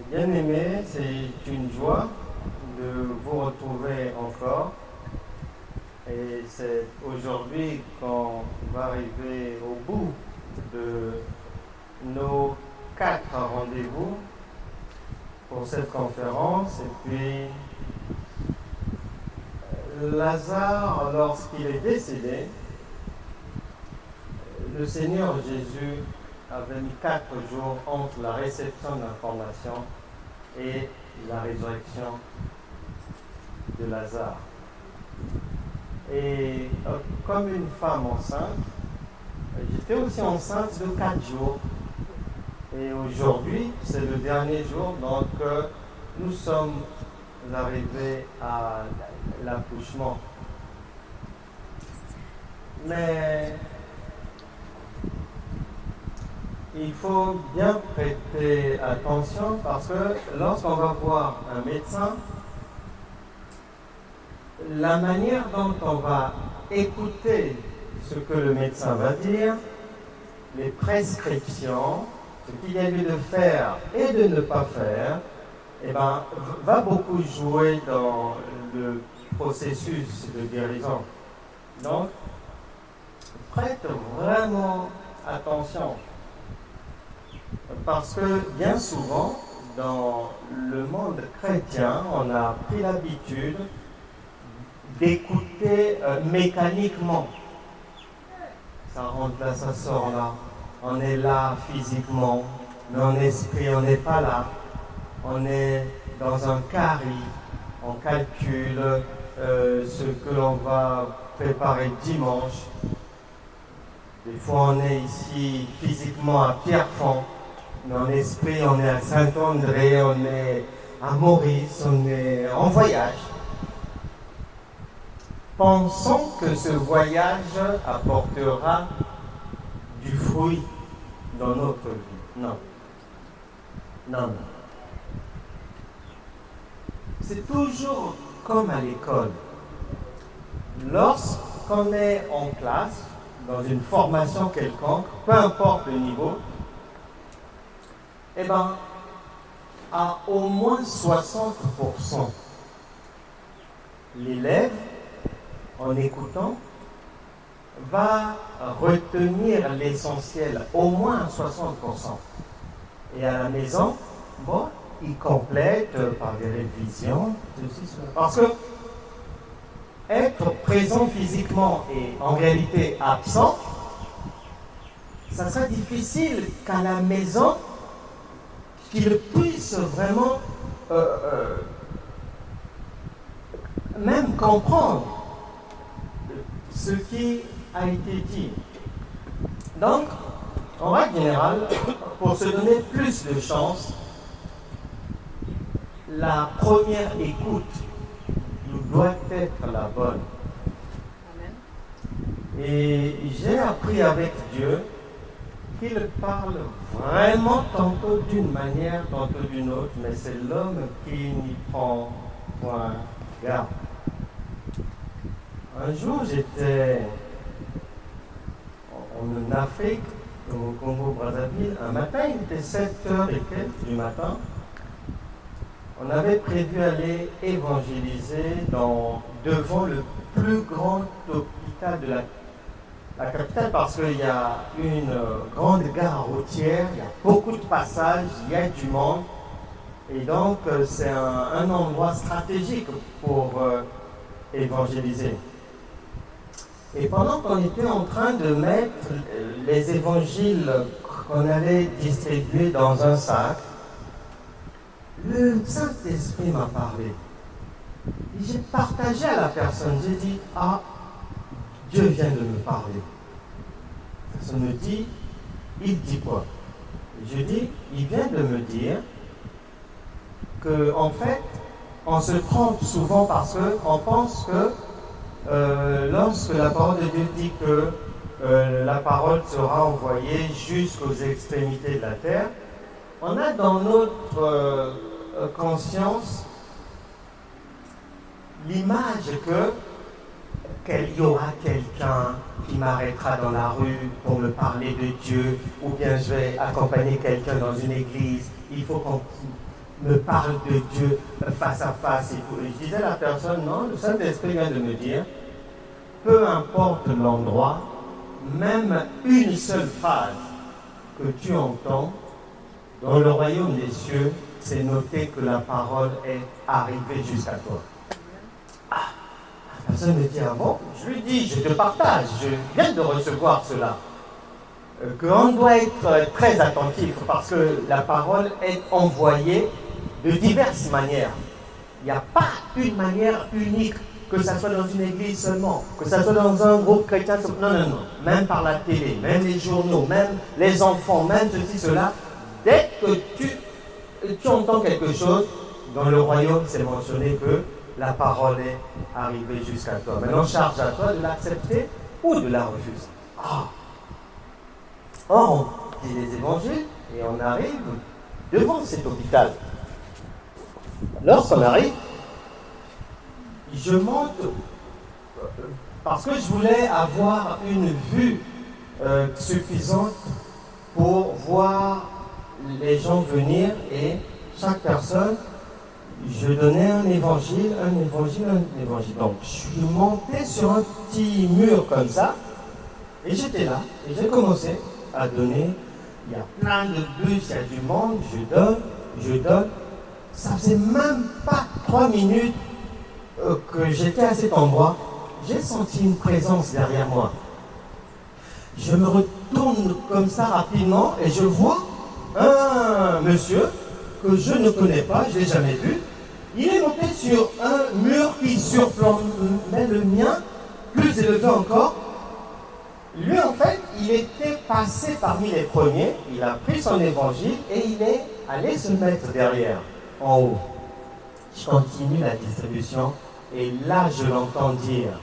Bien-aimés, c'est une joie de vous retrouver encore. Et c'est aujourd'hui qu'on va arriver au bout de nos 4 rendez-vous pour cette conférence. Et puis, Lazare, lorsqu'il est décédé, le Seigneur Jésus avait mis 4 jours entre la réception de l'information et la résurrection de Lazare. Et comme une femme enceinte, j'étais aussi enceinte de 4 jours. Et aujourd'hui, c'est le dernier jour, donc nous sommes arrivés à l'accouchement. Mais il faut bien prêter attention parce que lorsqu'on va voir un médecin, la manière dont on va écouter ce que le médecin va dire, les prescriptions, ce qu'il y a lieu de faire et de ne pas faire, va beaucoup jouer dans le processus de guérison. Donc, prête vraiment attention. Parce que bien souvent, dans le monde chrétien, on a pris l'habitude d'écouter mécaniquement. Ça rentre là, ça sort là. On est là physiquement, mais en esprit, on n'est pas là. On est dans un carré, on calcule ce que l'on va préparer dimanche. Des fois, on est ici physiquement à Pierrefonds, mais en esprit, on est à Saint-André, on est à Maurice, on est en voyage. Pensons que ce voyage apportera du fruit dans notre vie. Non. Non. C'est toujours comme à l'école. Lorsqu'on est en classe, dans une formation quelconque, peu importe le niveau, à au moins 60%, l'élève, en écoutant, va retenir l'essentiel, au moins à 60%. Et à la maison, il complète par des révisions, parce que être présent physiquement et en réalité absent, ça sera difficile qu'à la maison, qu'il puisse vraiment même comprendre ce qui a été dit. Donc, en règle générale, pour se donner plus de chance, la première écoute doit être la bonne. Amen. Et j'ai appris avec Dieu qu'il parle vraiment tantôt d'une manière, tantôt d'une autre, mais c'est l'homme qui n'y prend point garde. Un jour, j'étais en Afrique, au Congo-Brazzaville. Un matin, il était 7h et quelques du matin. On avait prévu aller évangéliser devant le plus grand hôpital de la capitale parce qu'il y a une grande gare routière, il y a beaucoup de passages, il y a du monde. Et donc, c'est un endroit stratégique pour évangéliser. Et pendant qu'on était en train de mettre les évangiles qu'on allait distribuer dans un sac, le Saint-Esprit m'a parlé. Et j'ai partagé à la personne, j'ai dit, Dieu vient de me parler. La personne me dit, il dit quoi? Je dis, il vient de me dire que, en fait, on se trompe souvent parce qu'on pense que lorsque la parole de Dieu dit que la parole sera envoyée jusqu'aux extrémités de la terre, on a dans notre conscience l'image qu'il y aura quelqu'un qui m'arrêtera dans la rue pour me parler de Dieu, ou bien je vais accompagner quelqu'un dans une église. Il faut me parle de Dieu face à face et tout. Et je disais à la personne, non, le Saint-Esprit vient de me dire, peu importe l'endroit, même une seule phrase que tu entends, dans le royaume des cieux, c'est noté que la parole est arrivée jusqu'à toi. Ah, la personne me dit, ah bon? Je lui dis, je te partage, je viens de recevoir cela. Qu'on doit être très attentif parce que la parole est envoyée de diverses manières. Il n'y a pas une manière unique, que ça soit dans une église seulement, que ça soit dans un groupe chrétien seulement. Non, non, non. Même par la télé, même les journaux, même les enfants, même ceci, cela. Dès que tu entends quelque chose, dans le royaume, c'est mentionné que la parole est arrivée jusqu'à toi. Maintenant, charge à toi de l'accepter ou de la refuser. Ah. Or, on dit les évangiles et on arrive devant cet hôpital. Lorsqu'on arrive, je monte parce que je voulais avoir une vue suffisante pour voir les gens venir et chaque personne, je donnais un évangile. Donc, je suis monté sur un petit mur comme ça et j'étais là et j'ai commencé à donner. Il y a plein de bus, il y a du monde, je donne. Ça faisait même pas 3 minutes que j'étais à cet endroit. J'ai senti une présence derrière moi. Je me retourne comme ça rapidement et je vois un monsieur que je ne connais pas, je ne l'ai jamais vu. Il est monté sur un mur qui surplombait le mien, plus élevé encore. Lui, en fait, il était passé parmi les premiers, il a pris son évangile et il est allé se mettre derrière, en haut. Je continue la distribution et là, je l'entends dire,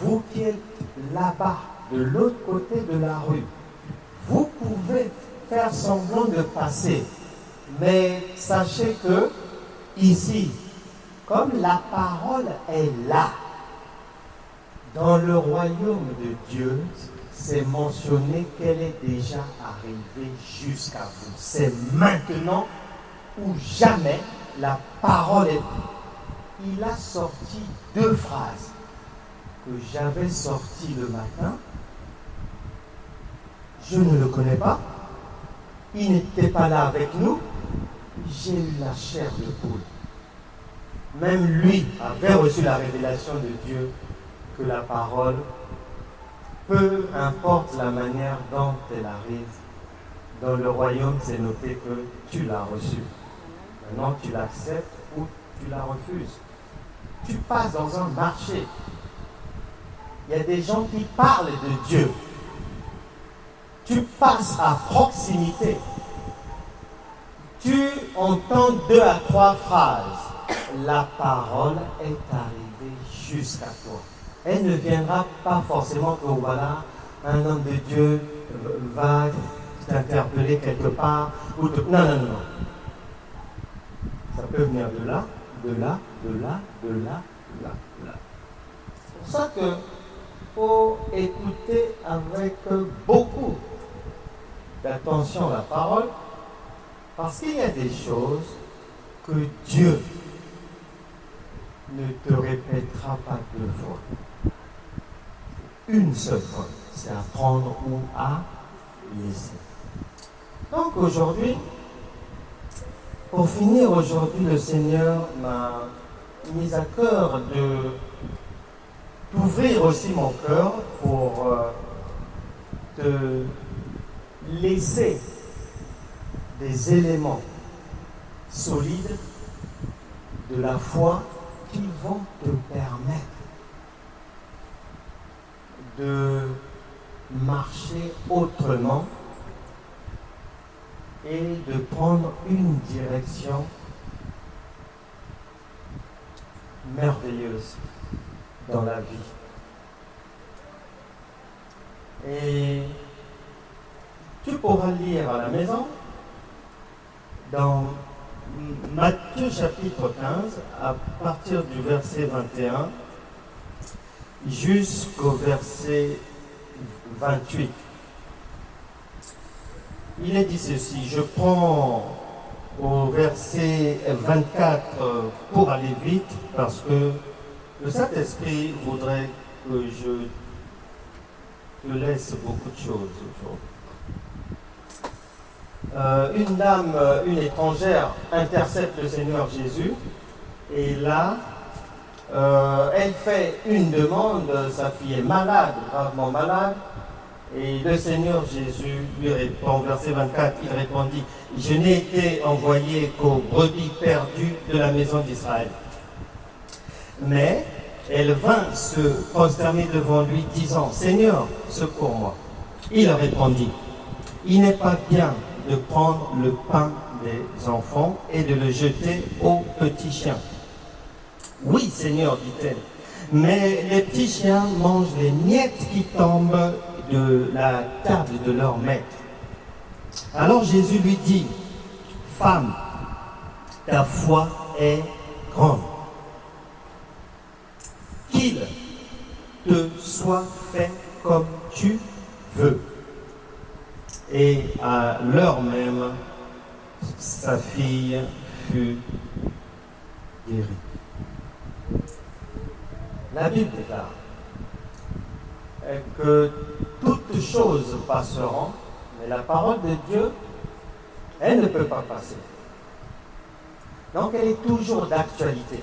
vous qui êtes là-bas, de l'autre côté de la rue, vous pouvez faire semblant de passer, mais sachez que ici, comme la parole est là, dans le royaume de Dieu, c'est mentionné qu'elle est déjà arrivée jusqu'à vous. C'est maintenant ou jamais la parole est. Il a sorti 2 phrases que j'avais sorties le matin. Je ne le connais pas. Il n'était pas là avec nous. J'ai eu la chair de poule. Même lui avait reçu la révélation de Dieu que la parole, peu importe la manière dont elle arrive, dans le royaume, c'est noté que tu l'as reçue. Maintenant, tu l'acceptes ou tu la refuses. Tu passes dans un marché. Il y a des gens qui parlent de Dieu. Tu passes à proximité. Tu entends 2 à 3 phrases. La parole est arrivée jusqu'à toi. Elle ne viendra pas forcément que voilà, un homme de Dieu va t'interpeller quelque part. Ou non, non, non, non. Ça peut venir de là, de là, de là, de là, de là, de là. C'est pour ça qu'il faut écouter avec beaucoup d'attention la parole, parce qu'il y a des choses que Dieu ne te répétera pas 2 fois. Une seule fois, c'est à prendre ou à laisser. Donc aujourd'hui, pour finir, aujourd'hui, le Seigneur m'a mis à cœur d'ouvrir aussi mon cœur pour te laisser des éléments solides de la foi qui vont te permettre de marcher autrement et de prendre une direction merveilleuse dans la vie. Et tu pourras lire à la maison dans Matthieu chapitre 15, à partir du verset 21 jusqu'au verset 28. Il est dit ceci, je prends au verset 24 pour aller vite, parce que le Saint-Esprit voudrait que je te laisse beaucoup de choses aujourd'hui. Une dame, une étrangère, intercepte le Seigneur Jésus, et là, elle fait une demande, sa fille est malade, gravement malade, et le Seigneur Jésus lui répond, verset 24, il répondit, « Je n'ai été envoyé qu'aux brebis perdues de la maison d'Israël. » Mais elle vint se prosterner devant lui, disant, « Seigneur, secours-moi. » Il répondit, « Il n'est pas bien de prendre le pain des enfants et de le jeter aux petits chiens. » « Oui, Seigneur, dit-elle, mais les petits chiens mangent les miettes qui tombent de la table de leur maître. » Alors Jésus lui dit, « Femme, ta foi est grande. Qu'il te soit fait comme tu veux. » Et à l'heure même, sa fille fut guérie. La Bible déclare que toutes choses passeront, mais la parole de Dieu, elle ne peut pas passer. Donc elle est toujours d'actualité.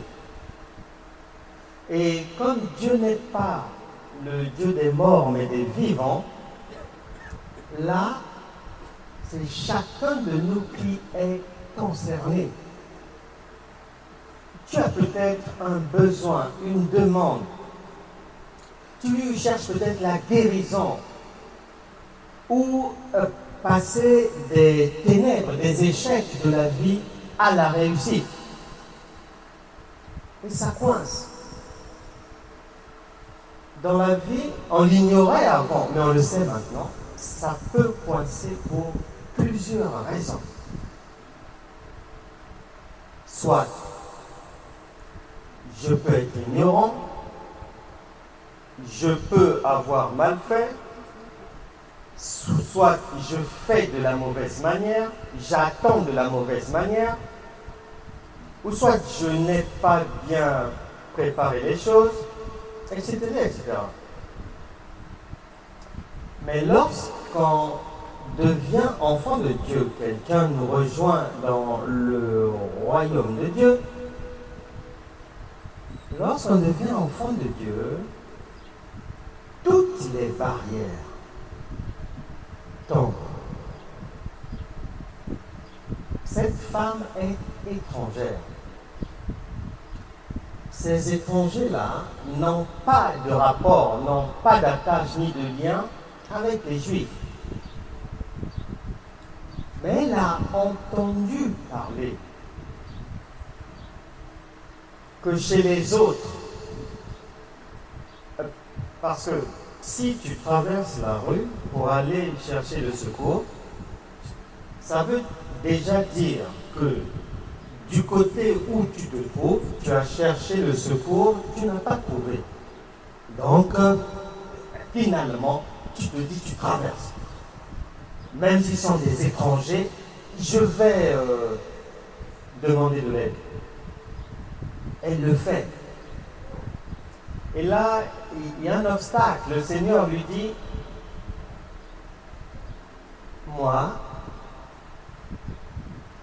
Et comme Dieu n'est pas le Dieu des morts, mais des vivants, là, c'est chacun de nous qui est concerné. Tu as peut-être un besoin, une demande. Tu cherches peut-être la guérison ou passer des ténèbres, des échecs de la vie à la réussite. Et ça coince. Dans la vie, on l'ignorait avant, mais on le sait maintenant, ça peut coincer pour plusieurs raisons. Soit je peux être ignorant, je peux avoir mal fait, soit je fais de la mauvaise manière, j'attends de la mauvaise manière, ou soit je n'ai pas bien préparé les choses, etc., etc. Mais lorsqu'on devient enfant de Dieu, quelqu'un nous rejoint dans le royaume de Dieu, lorsqu'on devient enfant de Dieu, toutes les barrières tombent. Cette femme est étrangère. Ces étrangers-là n'ont pas de rapport, n'ont pas d'attache ni de lien avec les Juifs. Mais elle a entendu parler que chez les autres, parce que si tu traverses la rue pour aller chercher le secours, ça veut déjà dire que du côté où tu te trouves, tu as cherché le secours, tu n'as pas trouvé. Donc, finalement, tu te dis, tu traverses. Même s'ils sont des étrangers, je vais demander de l'aide. Elle le fait. Et là, il y a un obstacle. Le Seigneur lui dit, moi,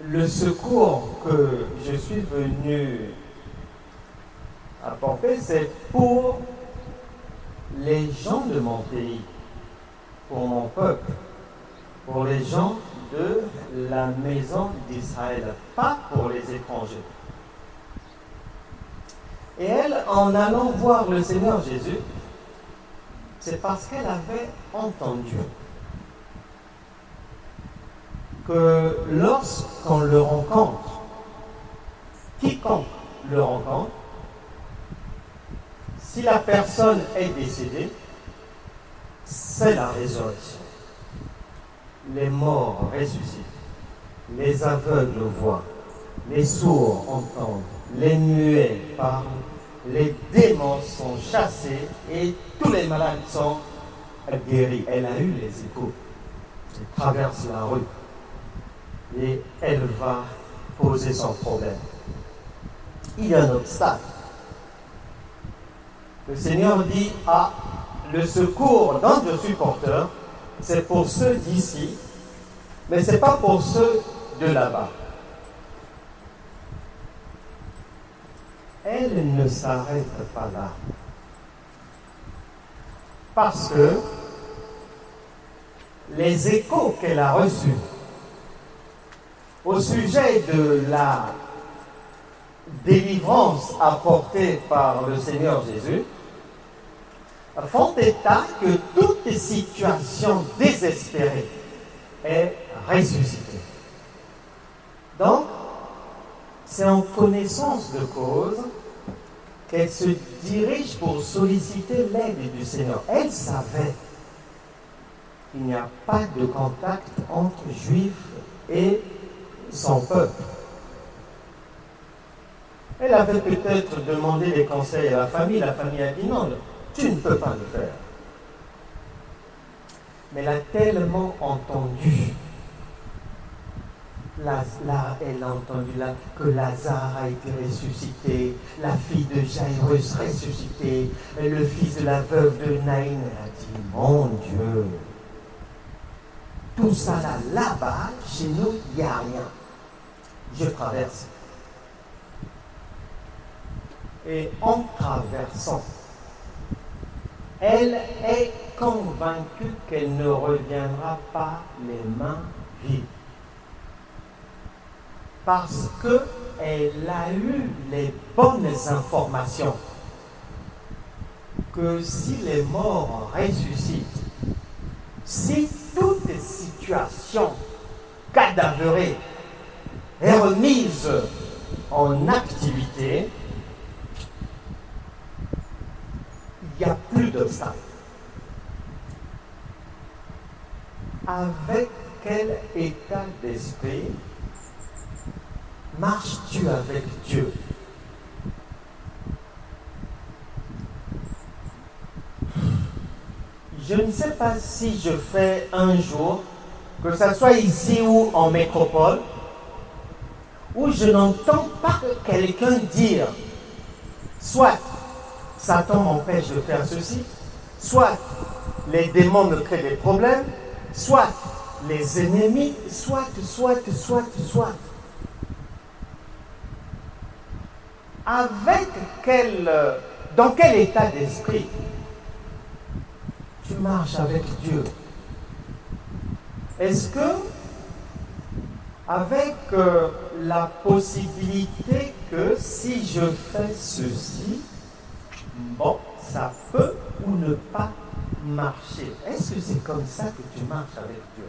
le secours que je suis venu apporter, c'est pour les gens de mon pays, pour mon peuple, pour les gens de la maison d'Israël, pas pour les étrangers. Et elle, en allant voir le Seigneur Jésus, c'est parce qu'elle avait entendu que lorsqu'on le rencontre, quiconque le rencontre, si la personne est décédée, c'est la résurrection. Les morts ressuscitent, les aveugles voient, les sourds entendent, les muets parlent, les démons sont chassés et tous les malades sont guéris. Elle a eu les échos. Elle traverse la rue et elle va poser son problème. Il y a un obstacle. Le Seigneur dit, ah, le secours dont je suis porteur, c'est pour ceux d'ici, mais ce n'est pas pour ceux de là-bas. Elle ne s'arrête pas là. Parce que les échos qu'elle a reçus au sujet de la délivrance apportée par le Seigneur Jésus font état que toute situation désespérée est ressuscitée. Donc, c'est en connaissance de cause qu'elle se dirige pour solliciter l'aide du Seigneur. Elle savait qu'il n'y a pas de contact entre Juifs et son peuple. Elle avait peut-être demandé des conseils à la famille a dit non, tu ne peux pas le faire. Mais elle a tellement entendu, elle a entendu que Lazare a été ressuscité, la fille de Jairus ressuscitée, le fils de la veuve de Naïn. Elle a dit, mon Dieu, tout ça là-bas, chez nous, il n'y a rien. Je traverse. Et en traversant, elle est convaincue qu'elle ne reviendra pas les mains vides. Parce qu'elle a eu les bonnes informations que si les morts ressuscitent, si toute situation cadavérée est remise en activité, il n'y a plus d'obstacle. Avec quel état d'esprit marches-tu avec Dieu? Je ne sais pas si je fais un jour, que ce soit ici ou en métropole, où je n'entends pas quelqu'un dire, soit Satan m'empêche de faire ceci, soit les démons me créent des problèmes, soit les ennemis, soit. Dans quel état d'esprit tu marches avec Dieu? Est-ce que, avec la possibilité que si je fais ceci, bon, ça peut ou ne pas marcher. Est-ce que c'est comme ça que tu marches avec Dieu?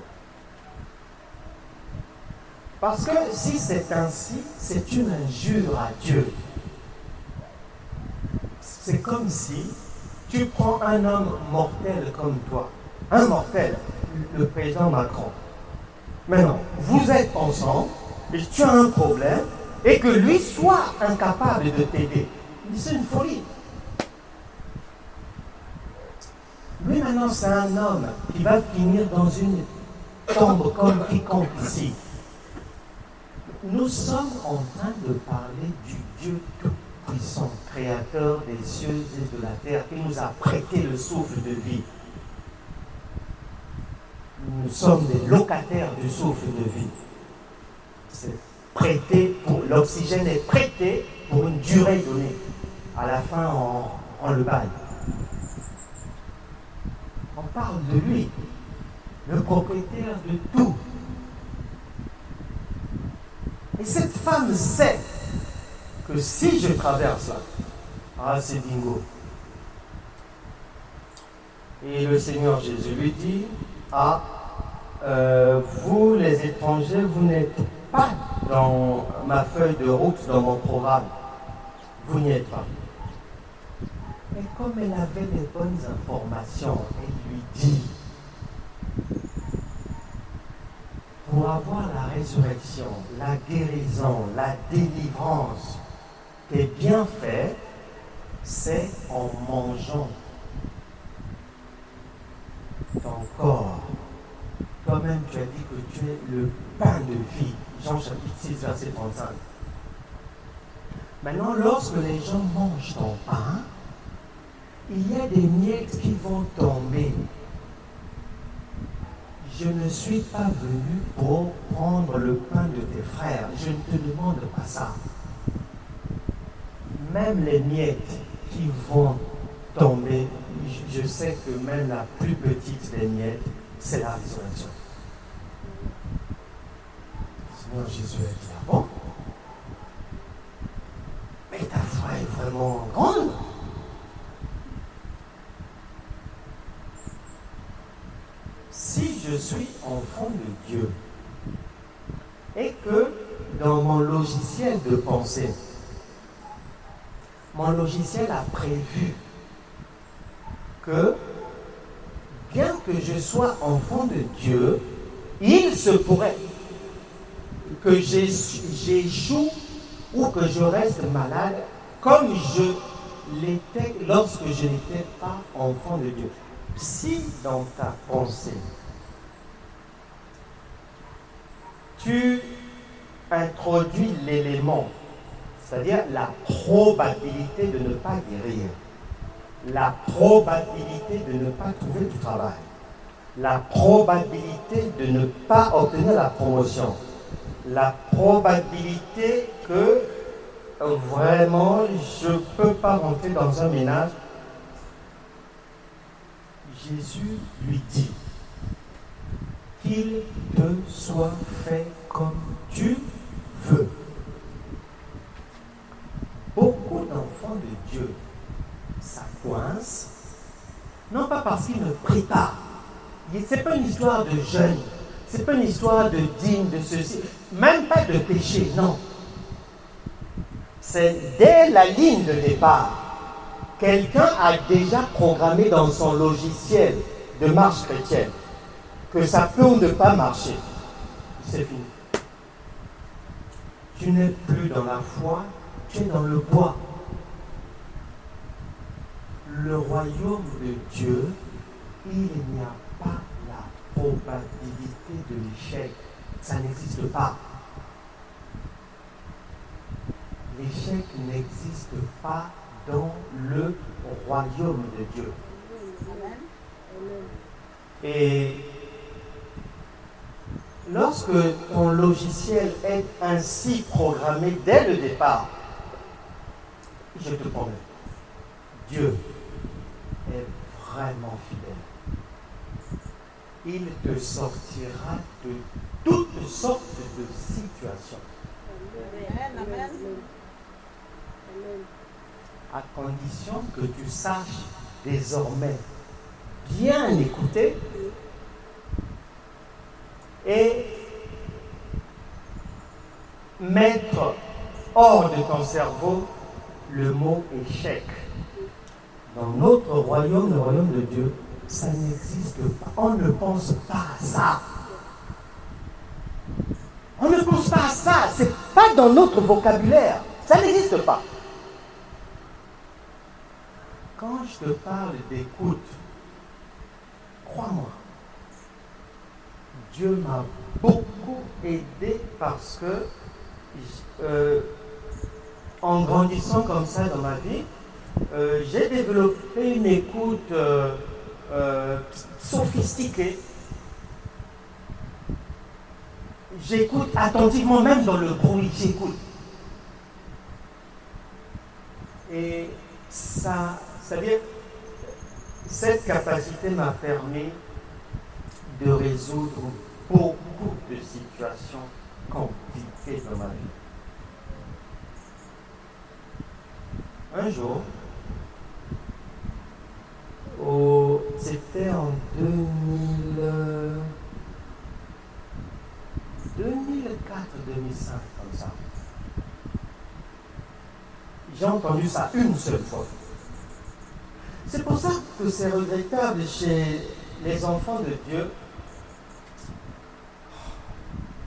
Parce que si c'est ainsi, c'est une injure à Dieu. C'est comme si tu prends un homme mortel comme toi, un mortel, le président Macron. Maintenant, vous êtes ensemble, et tu as un problème, et que lui soit incapable de t'aider. C'est une folie. Lui maintenant, c'est un homme qui va finir dans une tombe comme quiconque ici. Nous sommes en train de parler du Dieu tout-puissant, créateur des cieux et de la terre, qui nous a prêté le souffle de vie. Nous sommes des locataires du souffle de vie. C'est prêté pour l'oxygène est prêté pour une durée donnée. À la fin, on le baille. On parle de lui, le propriétaire de tout. Et cette femme sait que si je traverse là, c'est bingo. Et le Seigneur Jésus lui dit, vous les étrangers, vous n'êtes pas dans ma feuille de route, dans mon programme. Vous n'y êtes pas. Et comme elle avait les bonnes informations, elle lui dit, pour avoir la résurrection, la guérison, la délivrance, tes bienfaits, c'est en mangeant ton corps. Toi-même, tu as dit que tu es le pain de vie. Jean chapitre 6, verset 35. Maintenant, lorsque les gens mangent ton pain, il y a des miettes qui vont tomber. Je ne suis pas venu pour prendre le pain de tes frères. Je ne te demande pas ça. Même les miettes qui vont tomber, je sais que même la plus petite des miettes, c'est la résurrection. Sinon, Jésus a dit, ah bon? Mais ta foi est vraiment grande. Si je suis enfant de Dieu et que dans mon logiciel de pensée, mon logiciel a prévu que bien que je sois enfant de Dieu, il se pourrait que j'échoue ou que je reste malade comme je l'étais lorsque je n'étais pas enfant de Dieu. Si dans ta pensée, tu introduis l'élément, c'est-à-dire la probabilité de ne pas guérir, la probabilité de ne pas trouver du travail, la probabilité de ne pas obtenir la promotion, la probabilité que vraiment je ne peux pas rentrer dans un ménage, Jésus lui dit qu'il te soit fait comme tu veux. Beaucoup d'enfants de Dieu, ça coince, non pas parce qu'ils ne prient pas. Ce n'est pas une histoire de jeûne, ce n'est pas une histoire de dîme, de ceci, même pas de péché, non. C'est dès la ligne de départ. Quelqu'un a déjà programmé dans son logiciel de marche chrétienne que ça peut ou ne pas marcher. C'est fini. Tu n'es plus dans la foi, tu es dans le bois. Le royaume de Dieu, il n'y a pas la probabilité de l'échec. Ça n'existe pas. L'échec n'existe pas dans le royaume de Dieu. Et lorsque ton logiciel est ainsi programmé dès le départ, je te promets, Dieu est vraiment fidèle. Il te sortira de toutes sortes de situations. Amen. À condition que tu saches désormais bien écouter et mettre hors de ton cerveau le mot échec. Dans notre royaume, le royaume de Dieu, ça n'existe pas. On ne pense pas à ça. On ne pense pas à ça. Ce n'est pas dans notre vocabulaire. Ça n'existe pas. Quand je te parle d'écoute, crois-moi, Dieu m'a beaucoup aidé parce que en grandissant comme ça dans ma vie, j'ai développé une écoute sophistiquée. J'écoute attentivement, même dans le bruit, j'écoute. Et ça, c'est-à-dire, cette capacité m'a permis de résoudre beaucoup de situations compliquées dans ma vie. Un jour, c'était en 2004-2005, comme ça. J'ai entendu ça une seule fois. C'est pour ça que c'est regrettable chez les enfants de Dieu.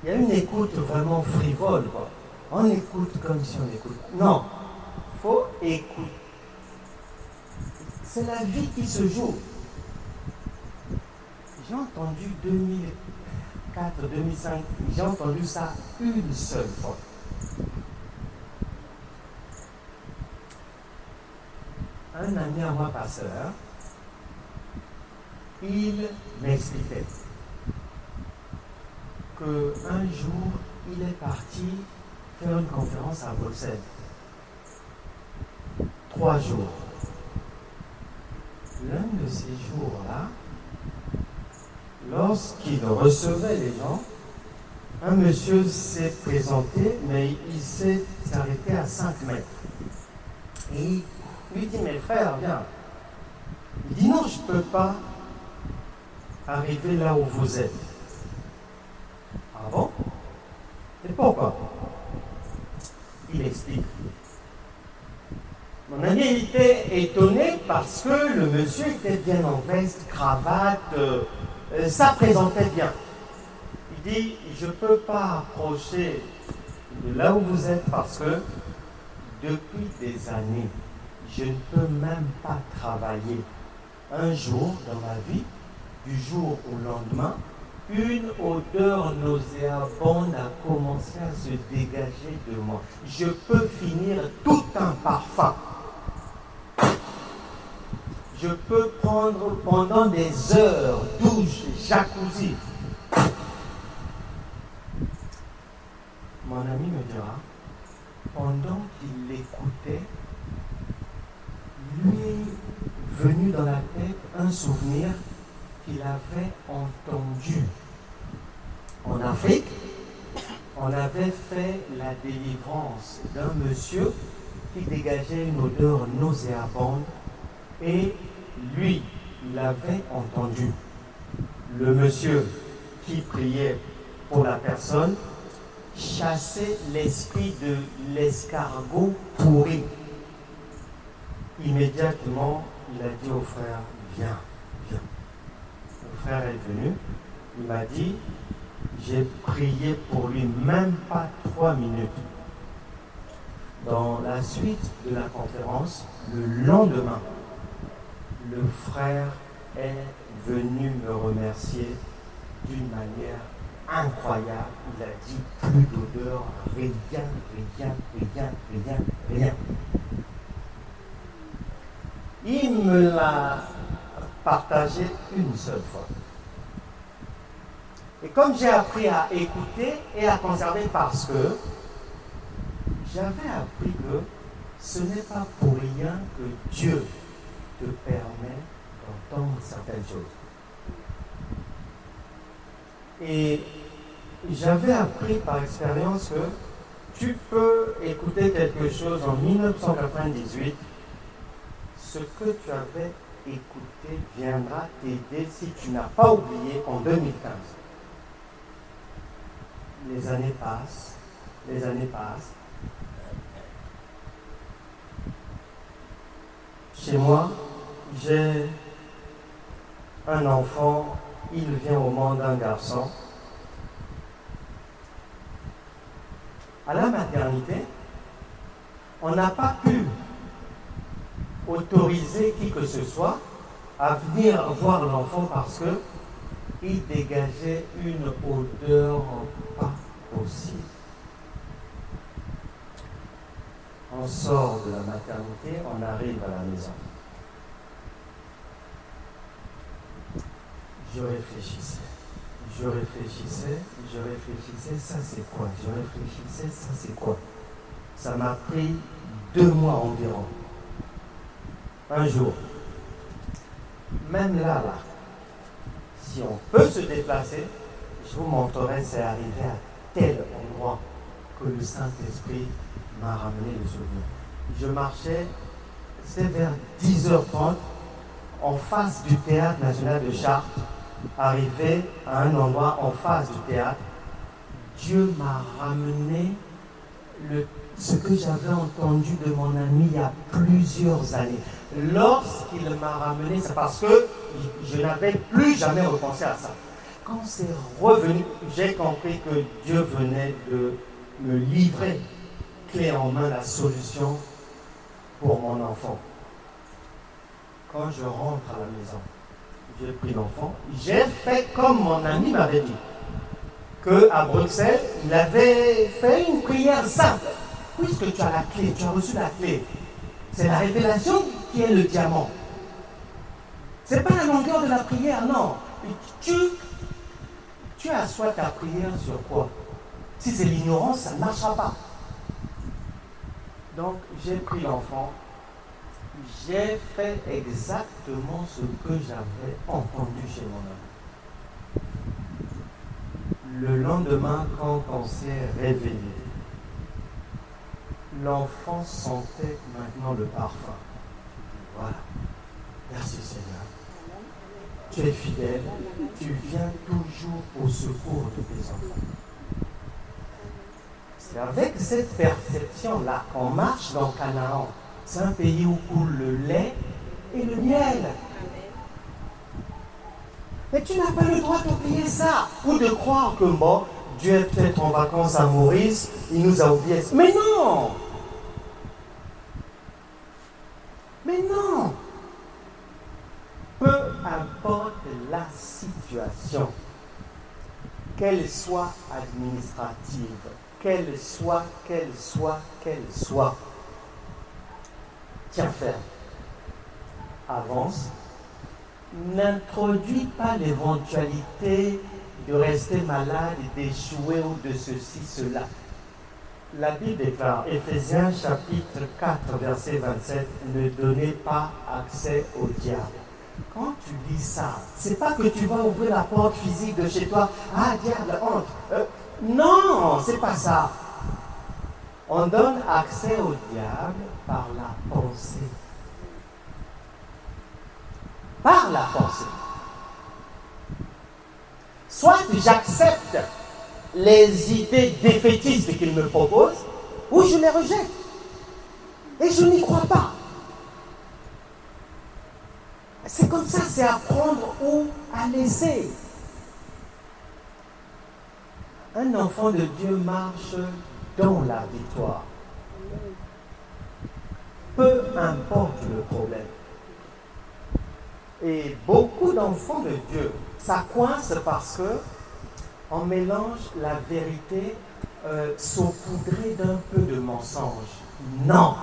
Il y a une écoute vraiment frivole, quoi. On écoute comme si on écoute. Non, il faut écouter. C'est la vie qui se joue. J'ai entendu 2004, 2005, j'ai entendu ça une seule fois. Un ami à moi, pasteur, il m'expliquait qu'un jour, il est parti faire une conférence à Bruxelles. 3 jours. L'un de ces jours-là, lorsqu'il recevait les gens, un monsieur s'est présenté, mais il s'est arrêté à 5 mètres. Et il lui dit, mes frères, viens. Il dit, non, je ne peux pas arriver là où vous êtes. Ah bon? Et pourquoi? Il explique. Mon ami était étonné parce que le monsieur était bien en veste, cravate, ça présentait bien. Il dit, je ne peux pas approcher de là où vous êtes parce que depuis des années, je ne peux même pas travailler. Un jour dans ma vie, du jour au lendemain, une odeur nauséabonde a commencé à se dégager de moi. Je peux finir tout un parfum. Je peux prendre pendant des heures douche, jacuzzi. Mon ami me dira, pendant qu'il l'écoutait, lui est venu dans la tête un souvenir qu'il avait entendu. En Afrique, on avait fait la délivrance d'un monsieur qui dégageait une odeur nauséabonde et lui, il avait entendu. Le monsieur qui priait pour la personne chasser l'esprit de l'escargot pourri. Immédiatement, il a dit au frère, viens, viens. Le frère est venu, il m'a dit, j'ai prié pour lui, même pas 3 minutes. Dans la suite de la conférence, le lendemain, le frère est venu me remercier d'une manière incroyable. Il a dit plus d'odeur, rien. Il me l'a partagé une seule fois. Et comme j'ai appris à écouter et à conserver parce que j'avais appris que ce n'est pas pour rien que Dieu te permet d'entendre certaines choses. Et j'avais appris par expérience que tu peux écouter quelque chose en 1998, ce que tu avais écouté viendra t'aider si tu n'as pas oublié en 2015. Les années passent. Chez moi, j'ai un enfant, il vient au monde un garçon. À la maternité, on n'a pas pu autoriser qui que ce soit à venir voir l'enfant parce qu'il dégageait une odeur pas possible. On sort de la maternité, on arrive à la maison. Je réfléchissais, ça c'est quoi? Ça c'est quoi? Ça m'a pris 2 mois environ. Un jour, même là, si on peut se déplacer, je vous montrerai, c'est arrivé à tel endroit que le Saint-Esprit m'a ramené le souvenir. Je marchais, c'était vers 10h30, en face du Théâtre National de Chartres, arrivé à un endroit en face du théâtre. Dieu m'a ramené ce que j'avais entendu de mon ami il y a plusieurs années. Lorsqu'il m'a ramené, c'est parce que je n'avais plus jamais repensé à ça. Quand c'est revenu, j'ai compris que Dieu venait de me livrer, clé en main, la solution pour mon enfant. Quand je rentre à la maison, j'ai pris l'enfant, j'ai fait comme mon ami m'avait dit. qu'à Bruxelles, il avait fait une prière simple. Puisque tu as la clé, tu as reçu la clé, c'est la révélation qui est le diamant. Ce n'est pas la longueur de la prière, non. Tu assois ta prière sur quoi? Si c'est l'ignorance, ça ne marchera pas. Donc, j'ai pris l'enfant, j'ai fait exactement ce que j'avais entendu chez mon homme. Le lendemain, quand on s'est réveillé, l'enfant sentait maintenant le parfum. Voilà. Merci Seigneur. Tu es fidèle, tu viens toujours au secours de tes enfants. C'est avec cette perception-là qu'on marche dans Canaan. C'est un pays où coule le lait et le miel. Mais tu n'as pas le droit d'oublier ça. Ou de croire que bon, Dieu est peut-être en vacances à Maurice, il nous a oubliés. Mais non! Mais non! Peu importe la situation, qu'elle soit administrative, qu'elle soit, tiens ferme, avance, n'introduis pas l'éventualité de rester malade, d'échouer ou de ceci, cela. La Bible déclare, Éphésiens chapitre 4, verset 27, ne donnez pas accès au diable. Quand tu dis ça, c'est pas que tu vas ouvrir la porte physique de chez toi. Ah, diable, entre. Non, c'est pas ça. On donne accès au diable par la pensée. Par la pensée. Soit j'accepte les idées défaitistes qu'il me propose, ou je les rejette. Et je n'y crois pas. C'est comme ça, c'est à prendre ou à laisser. Un enfant de Dieu marche dans la victoire. Peu importe le problème. Et beaucoup d'enfants de Dieu, ça coince parce que on mélange la vérité saupoudrée d'un peu de mensonge. Non,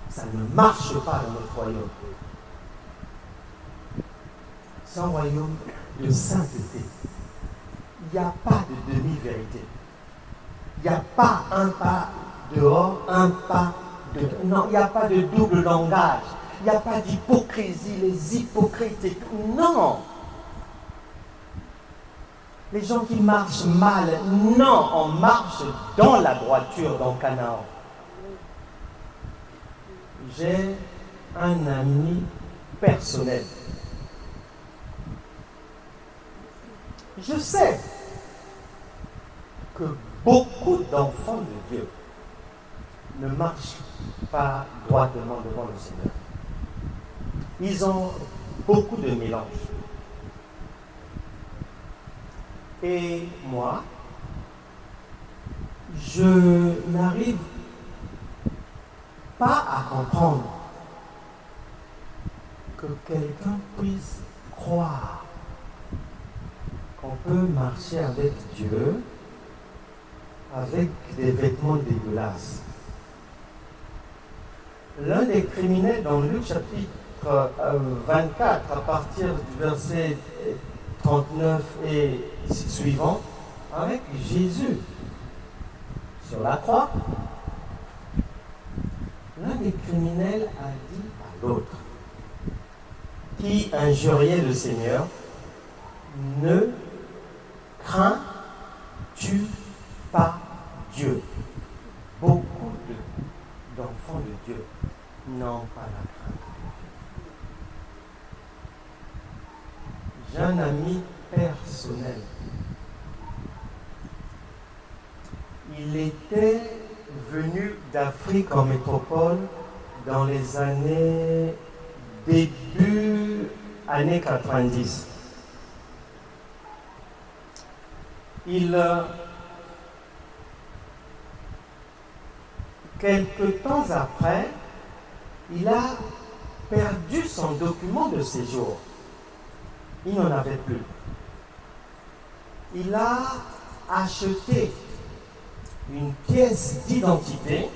ça ne marche pas dans notre royaume. C'est un royaume de sainteté. Il n'y a pas de demi-vérité. Il n'y a pas un pas dehors, un pas dedans. Non, il n'y a pas de double langage. Il n'y a pas d'hypocrisie, les hypocrites. Non. Les gens qui marchent mal, non, on marche dans la droiture, dans Canaan. J'ai un ami personnel. Je sais que beaucoup d'enfants de Dieu ne marchent pas droitement devant le Seigneur. Ils ont beaucoup de mélange. Et moi, je n'arrive pas à comprendre que quelqu'un puisse croire qu'on peut marcher avec Dieu avec des vêtements dégueulasses. L'un des criminels dans Luc chapitre 24, à partir du verset 39 et suivant, avec Jésus sur la croix, l'un des criminels a dit à l'autre, qui injuriait le Seigneur, ne crains-tu pas Dieu? Beaucoup d'enfants de Dieu n'ont pas la crainte de Dieu. J'ai un ami personnel. Il était venu d'Afrique en métropole dans les années début années 90. Quelque temps après, il a perdu son document de séjour. Il n'en avait plus. il a acheté une pièce d'identité.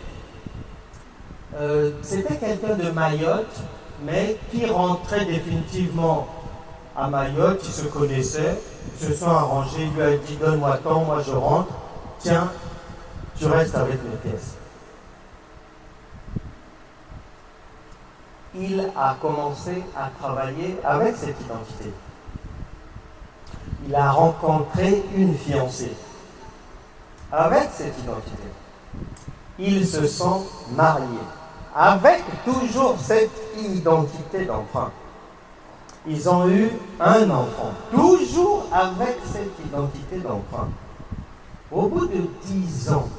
C'était quelqu'un de Mayotte, mais qui rentrait définitivement à Mayotte, ils se connaissaient, ils se sont arrangés, il lui a dit donne-moi tant, moi je rentre, tiens, tu restes avec mes pièces. Il a commencé à travailler avec cette identité. Il a rencontré une fiancée avec cette identité. Ils se sont mariés avec toujours cette identité d'emprunt. Ils ont eu un enfant, toujours avec cette identité d'emprunt. Au bout de 10 ans,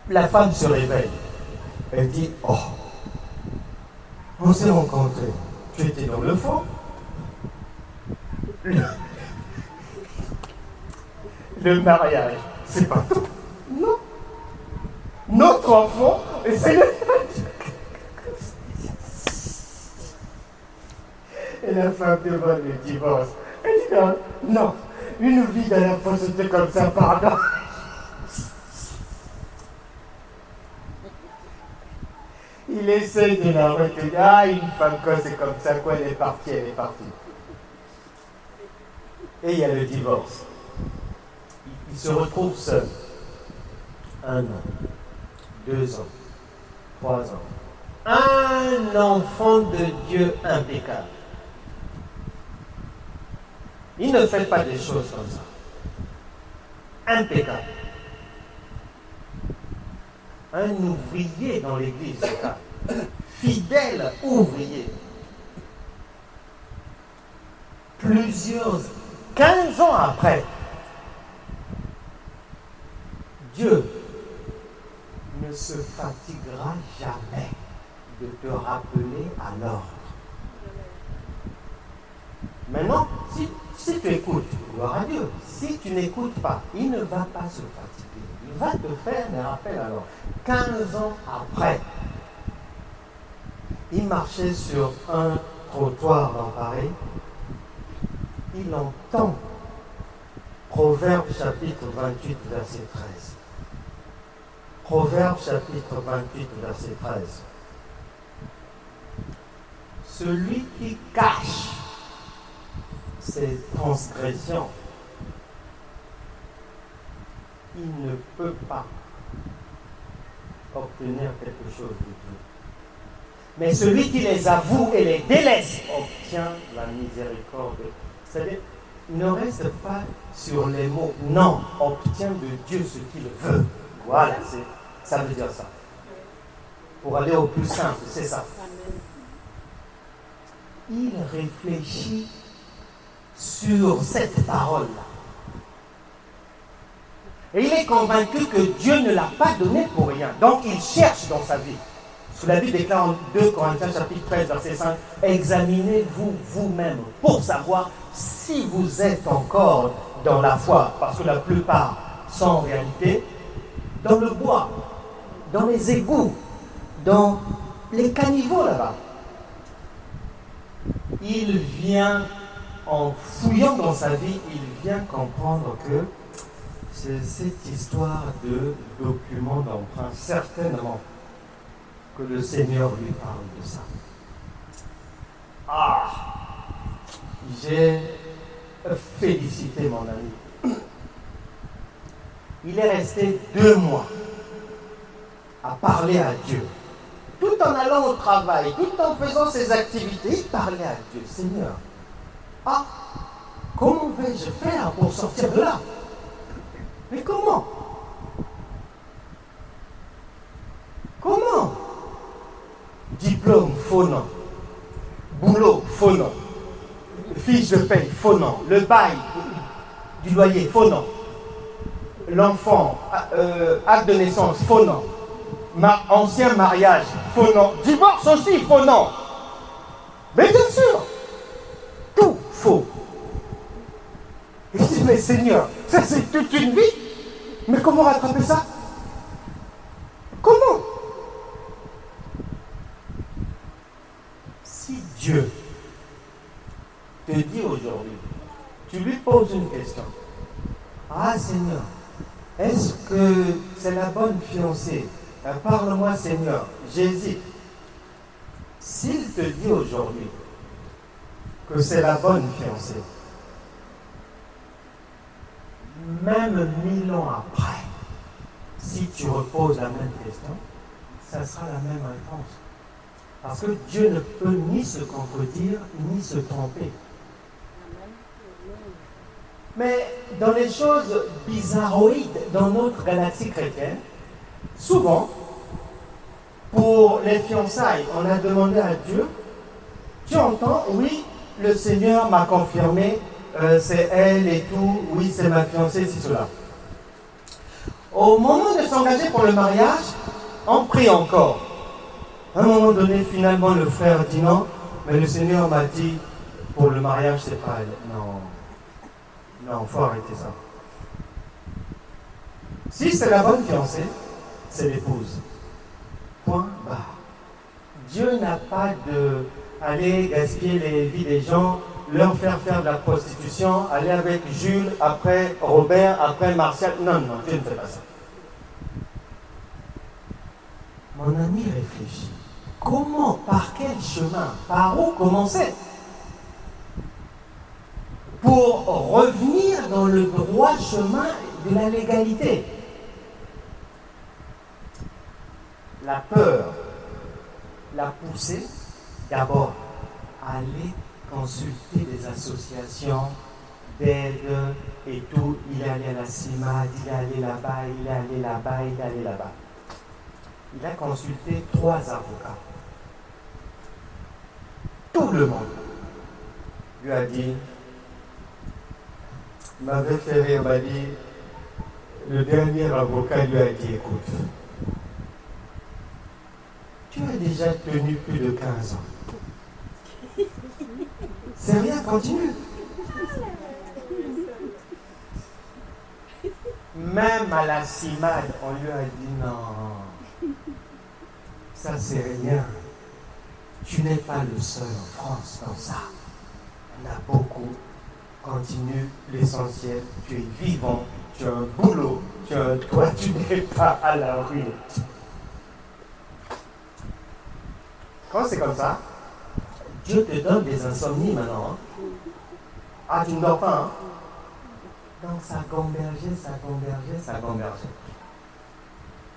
la femme se réveille. Elle dit, oh, on s'est rencontrés. Tu étais dans le fond. Le mariage, c'est pas tout. Non. Notre enfant, c'est le... Et la femme demande le divorce. Elle dit non, non, une vie de la fausseté comme ça, pardon. Il essaie de la retenir. Ah, une femme quand c'est comme ça, quoi, elle est partie, elle est partie. Et il y a le divorce. Il se retrouve seul. 1 an, 2 ans, 3 ans. Un enfant de Dieu impeccable. Il ne fait pas des choses comme ça. Impeccable. Un ouvrier dans l'église, fidèle ouvrier. 15 ans après, Dieu ne se fatiguera jamais de te rappeler à l'ordre. Maintenant, si tu écoutes, gloire à Dieu. Si tu n'écoutes pas, il ne va pas se fatiguer. Il va te faire des rappels à l'ordre. 15 ans après, il marchait sur un trottoir dans Paris. Il entend Proverbe chapitre 28, verset 13. Proverbe chapitre 28, verset 13. Celui qui cache ses transgressions, il ne peut pas obtenir quelque chose de Dieu. Mais celui qui les avoue et les délaisse obtient la miséricorde. C'est-à-dire, ne reste pas sur les mots. Non, obtient de Dieu ce qu'il veut. Voilà, ça veut dire ça. Pour aller au plus simple, c'est ça. Il réfléchit sur cette parole-là. Et il est convaincu que Dieu ne l'a pas donné pour rien. Donc il cherche dans sa vie. La Bible déclare en 2 Corinthiens chapitre 13, verset 5, examinez-vous vous-même pour savoir si vous êtes encore dans la foi, parce que la plupart sont en réalité dans le bois, dans les égouts, dans les caniveaux là-bas. Il vient, en fouillant dans sa vie, il vient comprendre que c'est cette histoire de document d'emprunt, certainement, que le Seigneur lui parle de ça. Ah, j'ai félicité mon ami. Il est resté 2 mois à parler à Dieu. Tout en allant au travail, tout en faisant ses activités, il parlait à Dieu. Seigneur, ah, comment vais-je faire pour sortir de là? Mais comment? Comment? Diplôme, faux nom. Boulot, faux nom. Fiche de paie, faux nom. Le bail du loyer, faux nom. L'enfant, acte de naissance, faux nom. Ancien mariage, faux nom. Divorce aussi, faux nom. Mais bien sûr, tout faux. Et je dis, mais Seigneur, ça c'est toute une vie. Mais comment rattraper ça? Comment? Si Dieu te dit aujourd'hui, tu lui question. Ah Seigneur, est-ce que c'est la bonne fiancée? Parle-moi Seigneur, j'hésite. S'il te dit aujourd'hui que c'est la bonne fiancée, même 1000 ans après, si tu reposes la même question, ça sera la même réponse. Parce que Dieu ne peut ni se contredire, ni se tromper. Mais dans les choses bizarroïdes dans notre galaxie chrétienne, souvent, pour les fiançailles, on a demandé à Dieu, tu entends, oui, le Seigneur m'a confirmé, c'est elle et tout, oui, c'est ma fiancée, c'est cela. Au moment de s'engager pour le mariage, on prie encore. À un moment donné, finalement, le frère dit non, mais le Seigneur m'a dit, pour le mariage, c'est pas elle. Non. Non, il faut arrêter ça. Si c'est la bonne fiancée, c'est l'épouse. Point barre. Dieu n'a pas de aller gaspiller les vies des gens, leur faire de la prostitution, aller avec Jules, après Robert, après Martial. Non, non, Dieu ne fait pas ça. Mon ami réfléchit. Comment, par quel chemin, par où commencer pour revenir dans le droit chemin de la légalité? La peur l'a poussé d'abord à aller consulter des associations d'aide et tout. Il est allé à la CIMAD, il est allé là-bas, il est allé là-bas, il est allé là-bas. Il a consulté 3 avocats. Tout le monde lui a dit, il m'avait fait rire, m'a dit, le dernier avocat lui a dit, écoute, tu as déjà tenu plus de 15 ans. C'est rien, continue. Même à la CIMAD, on lui a dit non, ça c'est rien. Tu n'es pas le seul en France comme ça. Il y en a beaucoup. Continue l'essentiel. Tu es vivant, tu as un boulot, tu as un toit, tu n'es pas à la rue. Quand c'est comme ça, Dieu te donne des insomnies maintenant. Hein? Ah, tu ne dors pas, hein? Donc ça gambergeait, ça gambergeait, ça gambergeait.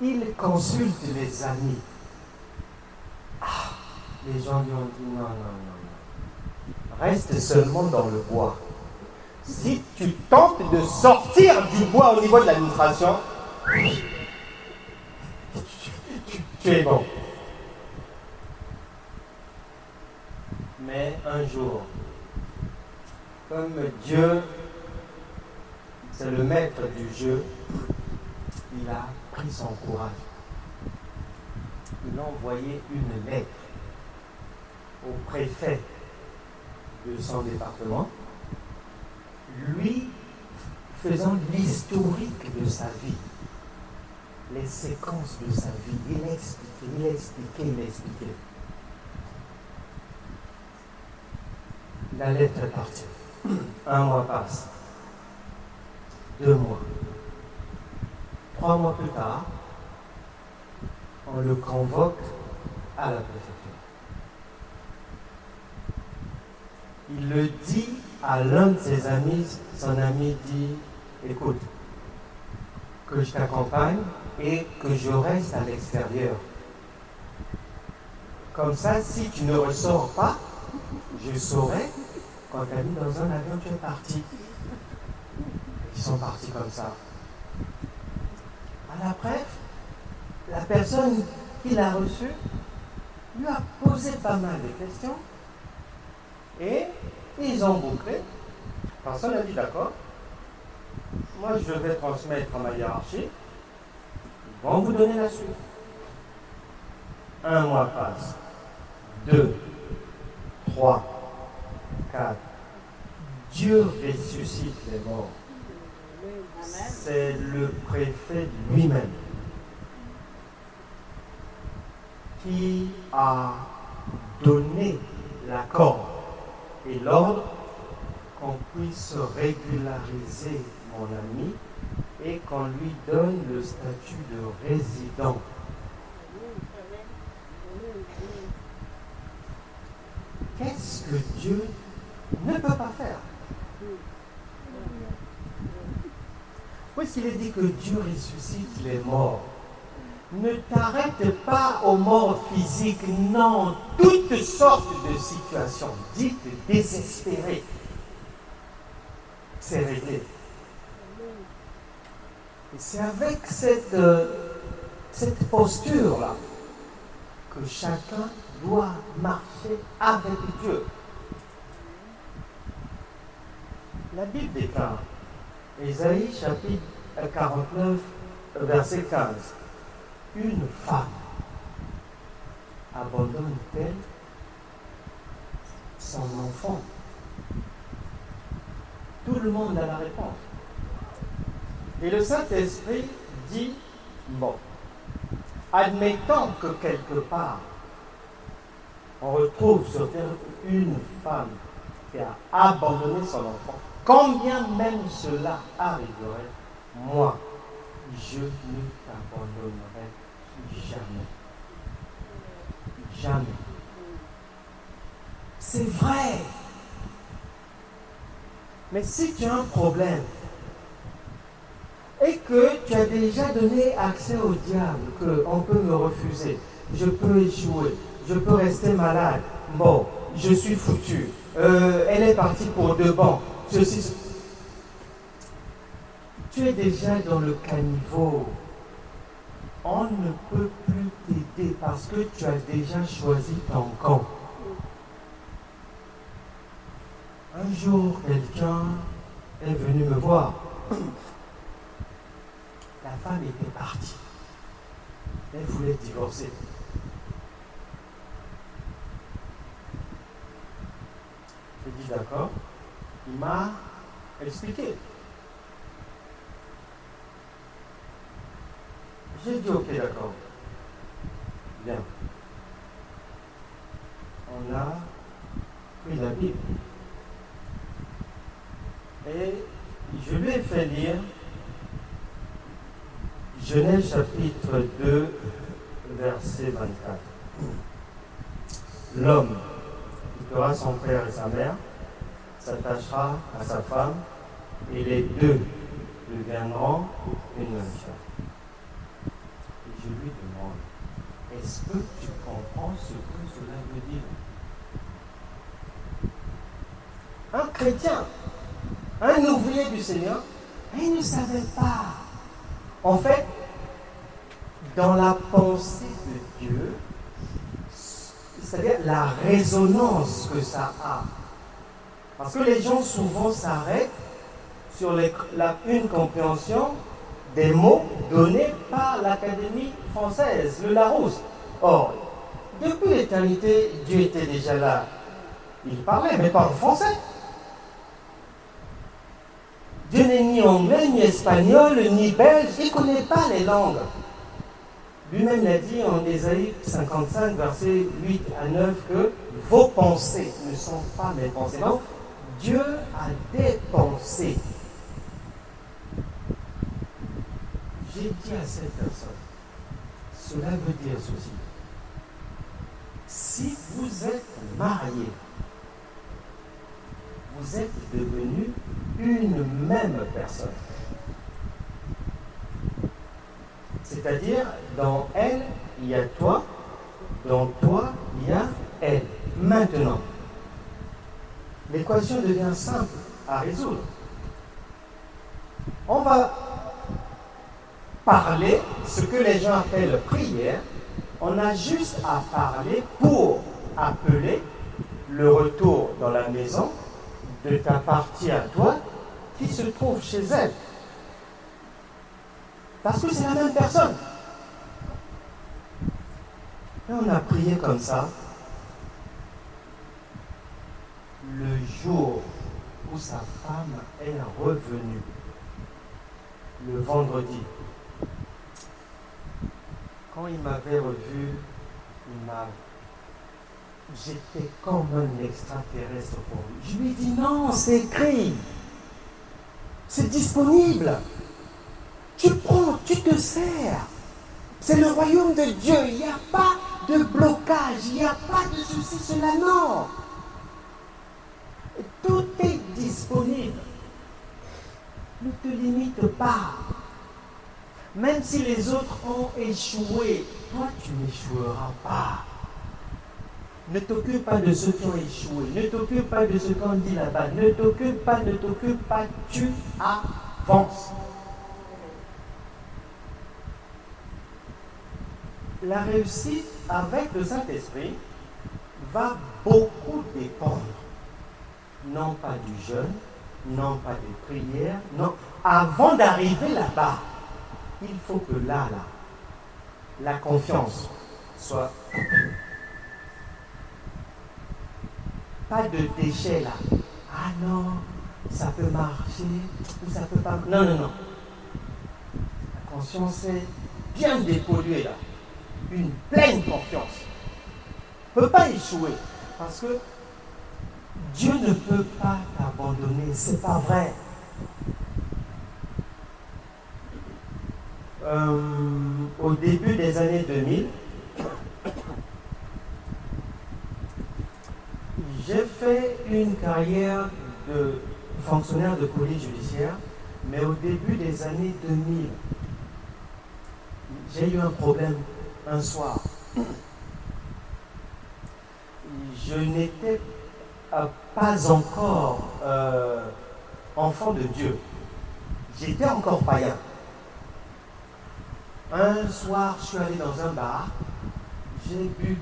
Il consulte les amis. Ah, les gens lui ont dit non, non, non, non. Reste seulement dans le bois. Si tu tentes de sortir du bois au niveau de l'administration, tu es bon. Mais un jour, comme Dieu, c'est le maître du jeu, il a pris son courage. Il a envoyé une lettre au préfet de son département, lui faisant l'historique de sa vie, les séquences de sa vie. Il a expliqué. La lettre est partie. 1 mois passe. 2 mois. 3 mois plus tard, on le convoque à la préfecture. Il le dit à l'un de ses amis. Son ami dit, écoute, que je t'accompagne et que je reste à l'extérieur. Comme ça, si tu ne ressors pas, je saurai quand tu as mis dans un avion, tu es parti. Ils sont partis comme ça. À la bref, la personne qui l'a reçu lui a posé pas mal de questions et ils ont bouclé. Personne n'a dit d'accord. Moi, je vais transmettre à ma hiérarchie. Ils vont vous donner la suite. 1 mois passe. 2, 3, 4. Dieu ressuscite les morts. C'est le préfet lui-même qui a donné l'accord et l'ordre qu'on puisse régulariser mon ami et qu'on lui donne le statut de résident. Qu'est-ce que Dieu ne peut pas faire? Puisqu'il est dit que Dieu ressuscite les morts, ne t'arrête pas aux morts physiques, non, toutes sortes de situations dites désespérées. C'est réglé. Et c'est avec cette posture-là que chacun doit marcher avec Dieu. La Bible déclare, Ésaïe chapitre 49, verset 15, une femme abandonne-t-elle son enfant? Tout le monde a la réponse. Et le Saint-Esprit dit, bon, admettons que quelque part, on retrouve sur terre une femme qui a abandonné son enfant. Combien même cela arriverait, moi, je ne t'abandonnerai jamais. Jamais. C'est vrai. Mais si tu as un problème et que tu as déjà donné accès au diable, qu'on peut me refuser, je peux échouer, je peux rester malade, bon, je suis foutu, elle est partie pour de bon, ceci. Tu es déjà dans le caniveau. On ne peut plus t'aider parce que tu as déjà choisi ton camp. Un jour, quelqu'un est venu me voir. La femme était partie. Elle voulait divorcer. J'ai dit d'accord. Il m'a expliqué. J'ai dit ok, d'accord. Bien. On a pris la Bible. Et je lui ai fait lire Genèse chapitre 2, verset 24. L'homme quittera son frère et sa mère, s'attachera à sa femme, et les deux deviendront une même chair. Et je lui demande, est-ce que tu comprends ce que cela veut dire? Un chrétien, un ouvrier du Seigneur, il ne savait pas. En fait, dans la pensée de Dieu, c'est-à-dire la résonance que ça a. Parce que les gens souvent s'arrêtent sur une compréhension des mots donnés par l'Académie française, le Larousse. Or, depuis l'éternité, Dieu était déjà là. Il parlait, mais pas en français. Dieu n'est ni anglais, ni espagnol, ni belge, il ne connaît pas les langues. Lui-même l'a dit en Ésaïe 55, versets 8 à 9, que vos pensées ne sont pas mes pensées. Donc, Dieu a des pensées. J'ai dit à cette personne, cela veut dire ceci. Si vous êtes marié, vous êtes devenu une même personne. C'est-à-dire, dans elle, il y a toi, dans toi, il y a elle. Maintenant, l'équation devient simple à résoudre. On va parler ce que les gens appellent prière. On a juste à parler pour appeler le retour dans la maison de ta partie à toi qui se trouve chez elle. Parce que c'est la même personne. Et on a prié comme ça. Le jour où sa femme est revenue, le vendredi, quand il m'avait revu, J'étais comme un extraterrestre pour lui. Je lui ai dit non, c'est écrit. C'est disponible. Tu prends, tu te sers. C'est le royaume de Dieu. Il n'y a pas de blocage. Il n'y a pas de souci. Cela, non. Tout est disponible. Ne te limite pas. Même si les autres ont échoué, toi, tu n'échoueras pas. Ne t'occupe pas de ceux qui ont échoué. Ne t'occupe pas de ce qu'on dit là-bas. Ne t'occupe pas, tu avances. La réussite avec le Saint-Esprit va beaucoup dépendre, non pas du jeûne, non pas des prières, non. Avant d'arriver là-bas, il faut que la confiance soit... Pas de déchets là. Ah non, ça peut marcher, ou ça peut pas... Non. La conscience est bien dépolluée là. Une pleine confiance. Ne peut pas échouer. Parce que Dieu ne peut pas t'abandonner. C'est pas vrai. Au début des années 2000, j'ai fait une carrière de fonctionnaire de police judiciaire, mais au début des années 2000, j'ai eu un problème un soir. Je n'étais pas encore enfant de Dieu. J'étais encore païen. Un soir, je suis allé dans un bar. J'ai bu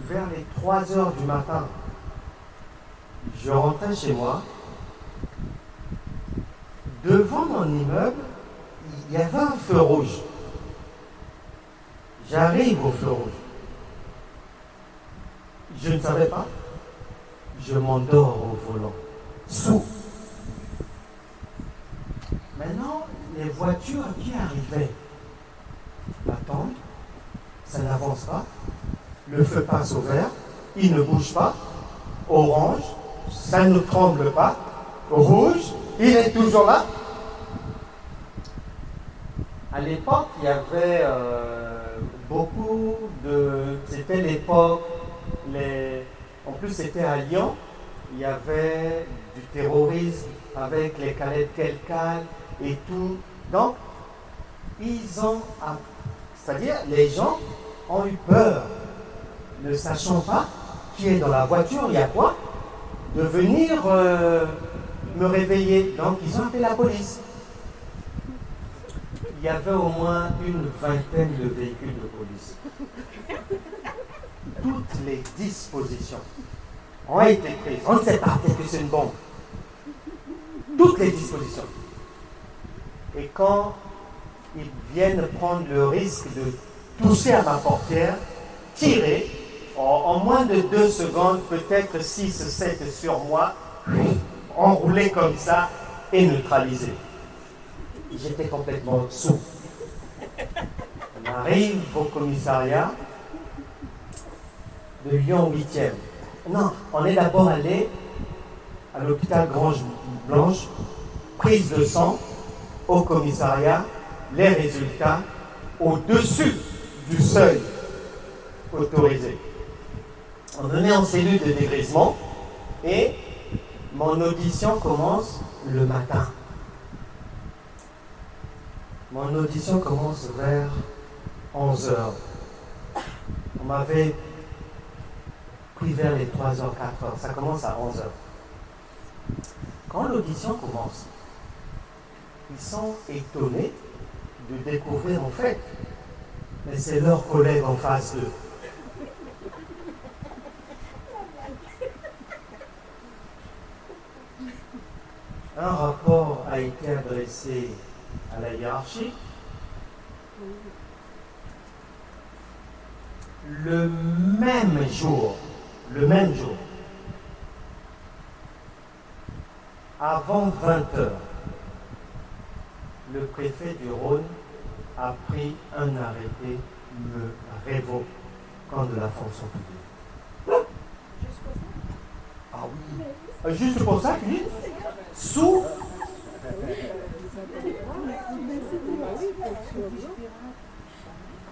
vers les 3 heures du matin. Je rentrais chez moi. Devant mon immeuble, il y avait un feu rouge. J'arrive au feu rouge. Je ne savais pas. Je m'endors au volant. Sous. Maintenant, les voitures qui arrivaient m'attendent. Ça n'avance pas. Le feu passe au vert. Il ne bouge pas. Orange. Ça ne tremble pas. Rouge. Il est toujours là. À l'époque, il y avait beaucoup de... C'était l'époque... En plus, c'était à Lyon. Il y avait du terrorisme avec les Khaled Kelkal et tout. Donc, ils ont... C'est-à-dire, les gens ont eu peur, ne sachant pas qui est dans la voiture, il y a quoi, de venir me réveiller. Donc, ils ont appelé la police. Il y avait au moins une vingtaine de véhicules de police. Toutes les dispositions ont été prises. On ne sait pas, peut-être que c'est une bombe. Toutes les dispositions. Et quand ils viennent prendre le risque de toucher à ma portière, tirer, en moins de 2 secondes, peut-être 6, 7 sur moi, enrouler comme ça et neutraliser. J'étais complètement sous. On arrive au commissariat de Lyon 8e. Non, on est d'abord allé à l'hôpital Grange-Blanche, prise de sang au commissariat, les résultats au-dessus du seuil autorisé. On me met en cellule de dégrisement et mon audition commence le matin. Mon audition commence vers 11h. On m'avait pris vers les 3h, 4h. Ça commence à 11h. Quand l'audition commence, ils sont étonnés de découvrir en fait, mais c'est leurs collègues en face d'eux. Un rapport a été adressé à la hiérarchie. Le même jour, avant 20h, le préfet du Rhône a pris un arrêté me révoquant de la fonction publique. Ah oui. Juste pour ça, lui, sous.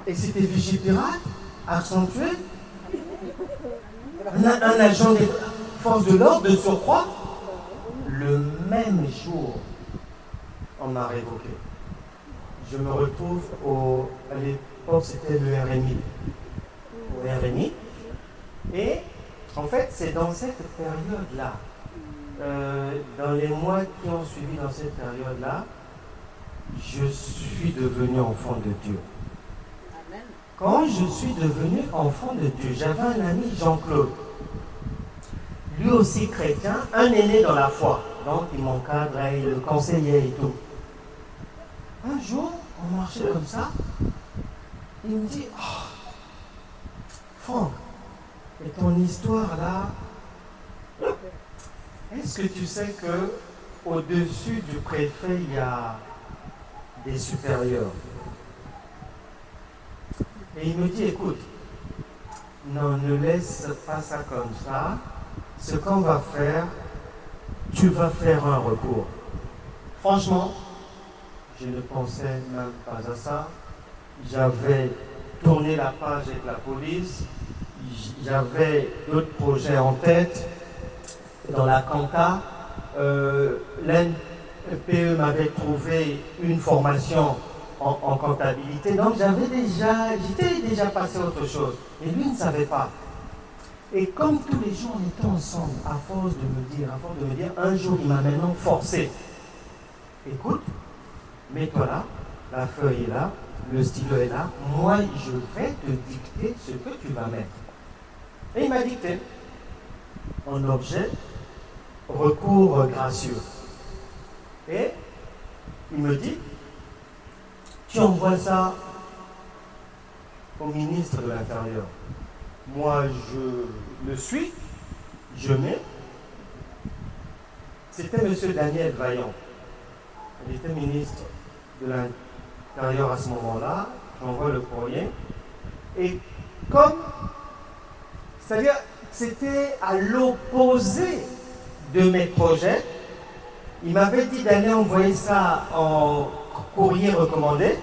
Et c'était fichier pirate, accentué. Un agent des forces de l'ordre de surcroît. Le même jour, on m'a révoqué. Je me retrouve à l'époque, c'était le RMI. Au RMI. Et en fait, c'est dans cette période-là, dans les mois qui ont suivi dans cette période-là, je suis devenu enfant de Dieu. Quand je suis devenu enfant de Dieu, j'avais un ami, Jean-Claude, lui aussi chrétien, un aîné dans la foi. Donc il m'encadrait, il le conseillait et tout. Un jour, on marchait comme ça, il me dit, oh, Franck, et ton histoire là, est-ce que tu sais que au-dessus du préfet, il y a des supérieurs? Et il me dit, écoute, non, ne laisse pas ça comme ça. Ce qu'on va faire, tu vas faire un recours. Franchement, je ne pensais même pas à ça. J'avais tourné la page avec la police. J'avais d'autres projets en tête. Dans la compta, l'NPE m'avait trouvé une formation en comptabilité. Donc j'étais déjà passé à autre chose. Et lui ne savait pas. Et comme tous les jours on était ensemble, à force de me dire, un jour il m'a maintenant forcé. Écoute, mets-toi là, la feuille est là, le stylo est là, moi je vais te dicter ce que tu vas mettre. Et il m'a dicté, en objet, recours gracieux. Et il me dit, tu envoies ça au ministre de l'Intérieur. Moi, je le suis, je mets. C'était M. Daniel Vaillant. Il était ministre de l'Intérieur à ce moment-là. J'envoie le courrier. Et comme, c'est-à-dire, c'était à l'opposé de mes projets, il m'avait dit d'aller envoyer ça en courrier recommandé.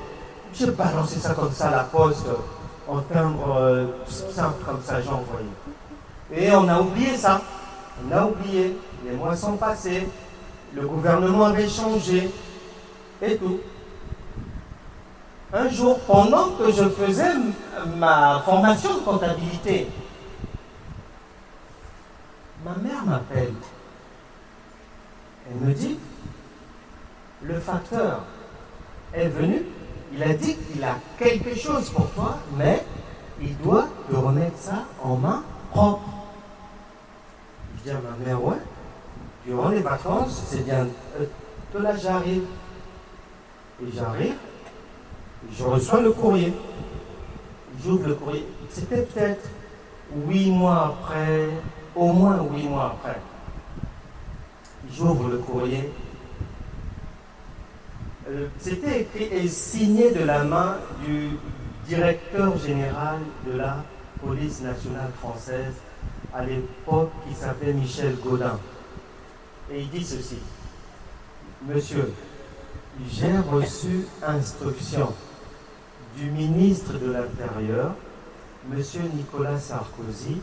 J'ai balancé ça comme ça à la poste, en timbre simple comme ça, j'ai envoyé. Et on a oublié ça. On a oublié. Les mois sont passés. Le gouvernement avait changé. Et tout. Un jour, pendant que je faisais ma formation de comptabilité, ma mère m'appelle. Elle me dit, le facteur est venu, il a dit qu'il a quelque chose pour toi, mais il doit te remettre ça en main propre. Je dis à ma mère, ouais, durant les vacances, c'est bien. De là, j'arrive. Et j'arrive, je reçois le courrier. J'ouvre le courrier. C'était peut-être 8 mois après, au moins 8 mois après. J'ouvre le courrier. C'était écrit et signé de la main du directeur général de la police nationale française à l'époque qui s'appelait Michel Gaudin. Et il dit ceci, monsieur, j'ai reçu instruction du ministre de l'Intérieur, monsieur Nicolas Sarkozy,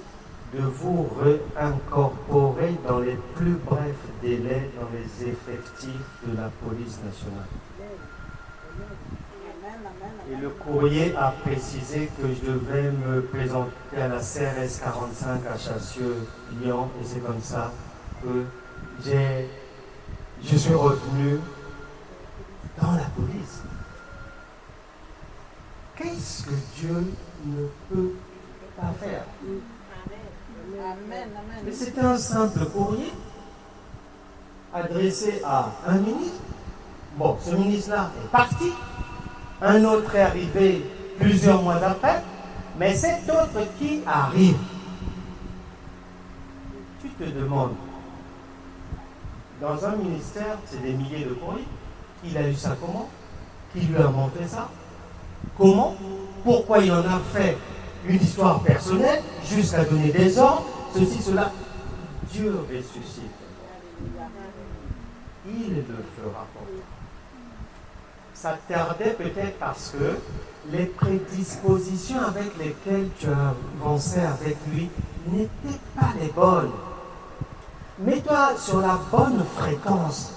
de vous réincorporer dans les plus brefs délais dans les effectifs de la police nationale. Et le courrier a précisé que je devais me présenter à la CRS 45 à Chassieux, Lyon, et c'est comme ça que je suis revenu dans la police. Qu'est-ce que Dieu ne peut pas faire? Amen, amen. Mais c'était un simple courrier adressé à un ministre. Bon, ce ministre-là est parti. Un autre est arrivé plusieurs mois après. Mais cet autre qui arrive, tu te demandes, dans un ministère, c'est des milliers de courriers. Il a eu ça comment? Qui lui a montré ça? Comment? Pourquoi il en a fait une histoire personnelle jusqu'à donner des ordres, ceci, cela? Dieu ressuscite, il le fera pour toi. Ça tardait peut-être parce que les prédispositions avec lesquelles tu avançais avec lui n'étaient pas les bonnes. Mets-toi sur la bonne fréquence.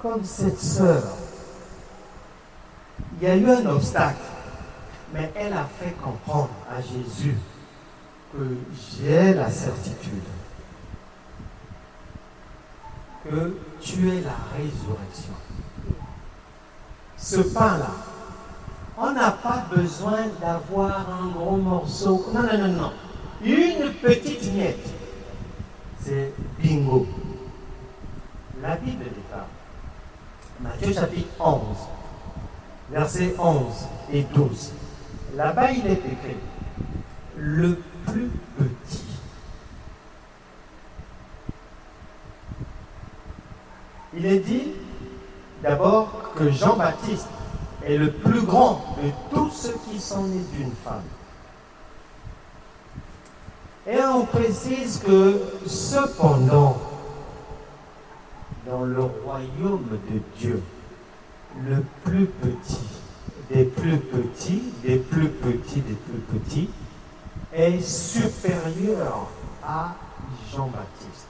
Comme cette sœur, il y a eu un obstacle, mais elle a fait comprendre à Jésus que j'ai la certitude que tu es la résurrection. Ce pain-là, on n'a pas besoin d'avoir un gros morceau. Non, non, non, non. Une petite miette. C'est bingo. La Bible déclare, Matthieu chapitre 11, versets 11 et 12. Là-bas, il est écrit, le plus petit. Il est dit d'abord que Jean-Baptiste est le plus grand de tous ceux qui sont nés d'une femme. Et on précise que cependant, dans le royaume de Dieu, le plus petit des plus petits, des plus petits, des plus petits, est supérieur à Jean-Baptiste.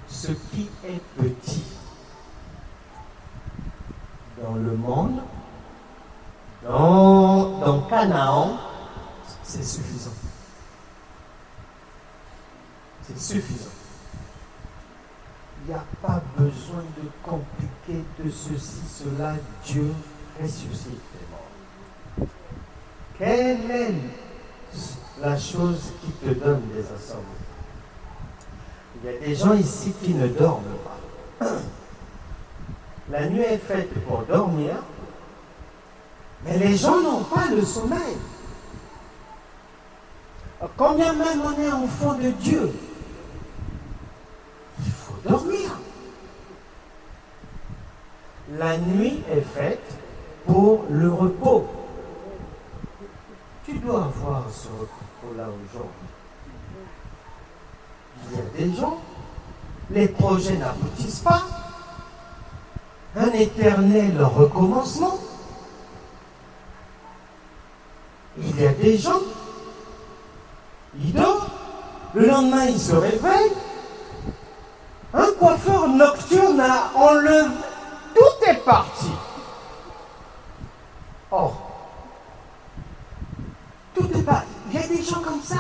Ce qui est petit dans le monde, dans Canaan, c'est suffisant. C'est suffisant. Il n'y a pas besoin de compliquer de ceci, cela. Dieu ressuscite les morts. Quelle est la chose qui te donne des assommes? Il y a des gens ici qui ne dorment pas. La nuit est faite pour dormir, mais les gens n'ont pas le sommeil. Combien même on est enfant de Dieu, il faut dormir. La nuit est faite pour le repos. Tu dois avoir ce repos-là aujourd'hui. Il y a des gens, les projets n'aboutissent pas. Un éternel recommencement. Il y a des gens, ils dorment, le lendemain ils se réveillent. Un coiffeur nocturne a enlevé, tout est parti. Oh, tout est parti. Il y a des gens comme ça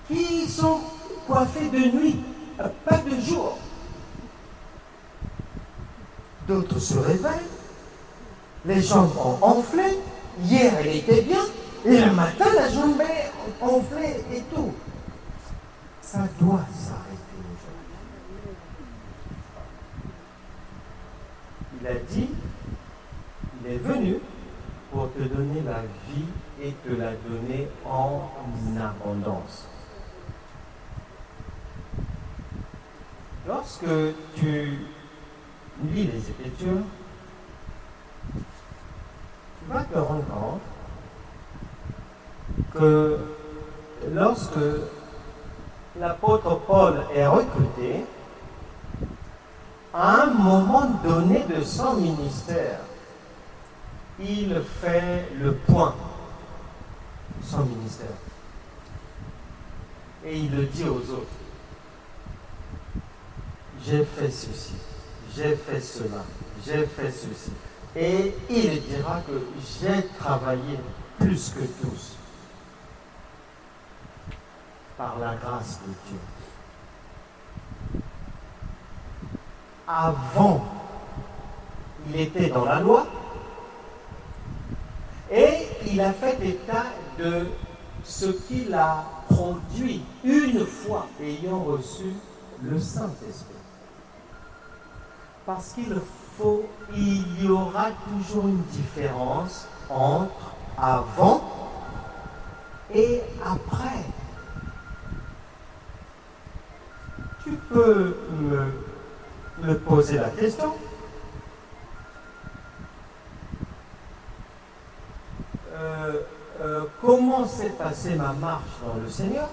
qui sont coiffés de nuit, pas de jour. D'autres se réveillent, les jambes ont enflé. Hier, elle était bien, et le matin, la jambe est enflée et tout. Ça doit s'arrêter aujourd'hui. Il a dit, il est venu pour te donner la vie et te la donner en abondance. Lorsque tu lis les Écritures, tu vas te rendre compte que lorsque l'apôtre Paul est recruté, à un moment donné de son ministère, il fait le point de son ministère. Et il le dit aux autres. J'ai fait ceci, j'ai fait cela, j'ai fait ceci. Et il dira que j'ai travaillé plus que tous par la grâce de Dieu. Avant, il était dans la loi et il a fait état de ce qu'il a produit une fois ayant reçu le Saint-Esprit. Parce il y aura toujours une différence entre avant et après. Tu peux me poser la question. comment s'est passée ma marche dans le Seigneur?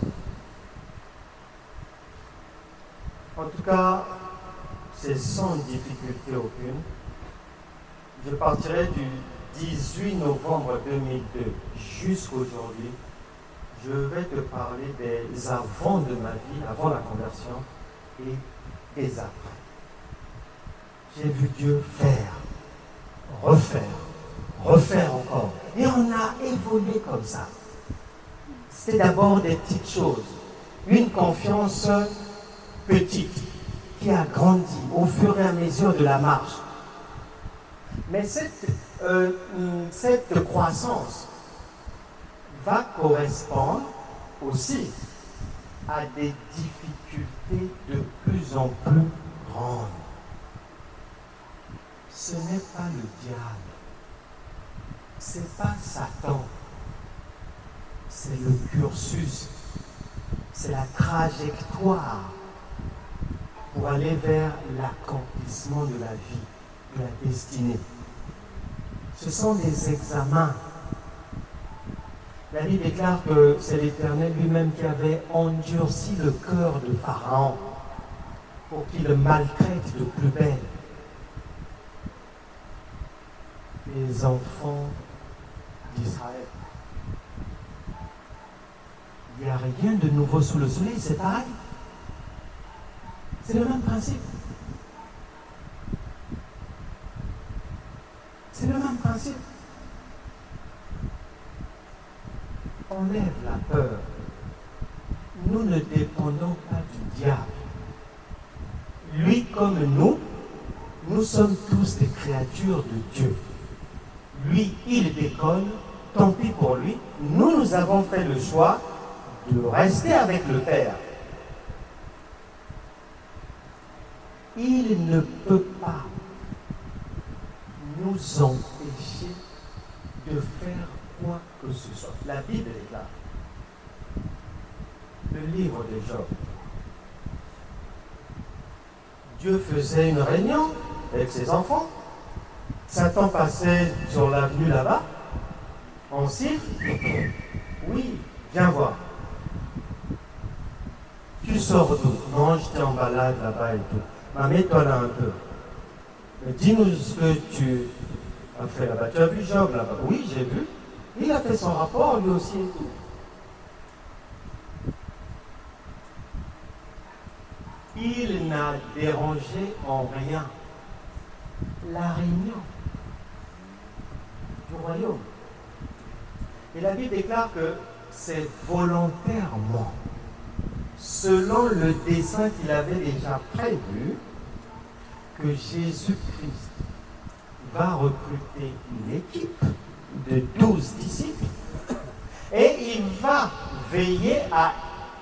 En tout cas, c'est sans difficulté aucune. Je partirai du 18 novembre 2002 jusqu'aujourd'hui. Je vais te parler des avant de ma vie, avant la conversion, et des après. J'ai vu Dieu faire, refaire encore. Et on a évolué comme ça. C'était d'abord des petites choses. Une confiance petite qui a grandi au fur et à mesure de la marche. Mais cette croissance va correspondre aussi à des difficultés de plus en plus grandes. Ce n'est pas le diable, c'est pas Satan, c'est le cursus, c'est la trajectoire pour aller vers l'accomplissement de la vie, de la destinée. Ce sont des examens. La Bible déclare que c'est l'Éternel lui-même qui avait endurci le cœur de Pharaon pour qu'il le maltraite de plus belle. Les enfants d'Israël. Il n'y a rien de nouveau sous le soleil, c'est pareil. C'est le même principe. C'est le même principe. Enlève la peur. Nous ne dépendons pas du diable. Lui comme nous sommes tous des créatures de Dieu. Lui, il déconne, tant pis pour lui. Nous avons fait le choix de rester avec le Père. Il ne peut pas nous empêcher de faire quoi que ce soit. La Bible est là. Le livre de Job. Dieu faisait une réunion avec ses enfants. Satan passait sur l'avenue là-bas. On siffle. Oui, viens voir. Tu sors d'où? Non, j'étais en balade là-bas et tout. Mais mets-toi là un peu. Mais dis-nous ce que tu as fait là-bas. Tu as vu Job là-bas? Oui, j'ai vu. Il a fait son rapport lui aussi et tout. Il n'a dérangé en rien la réunion du royaume. Et la Bible déclare que c'est volontairement, selon le dessein qu'il avait déjà prévu, que Jésus-Christ va recruter une équipe de 12 disciples et il va veiller à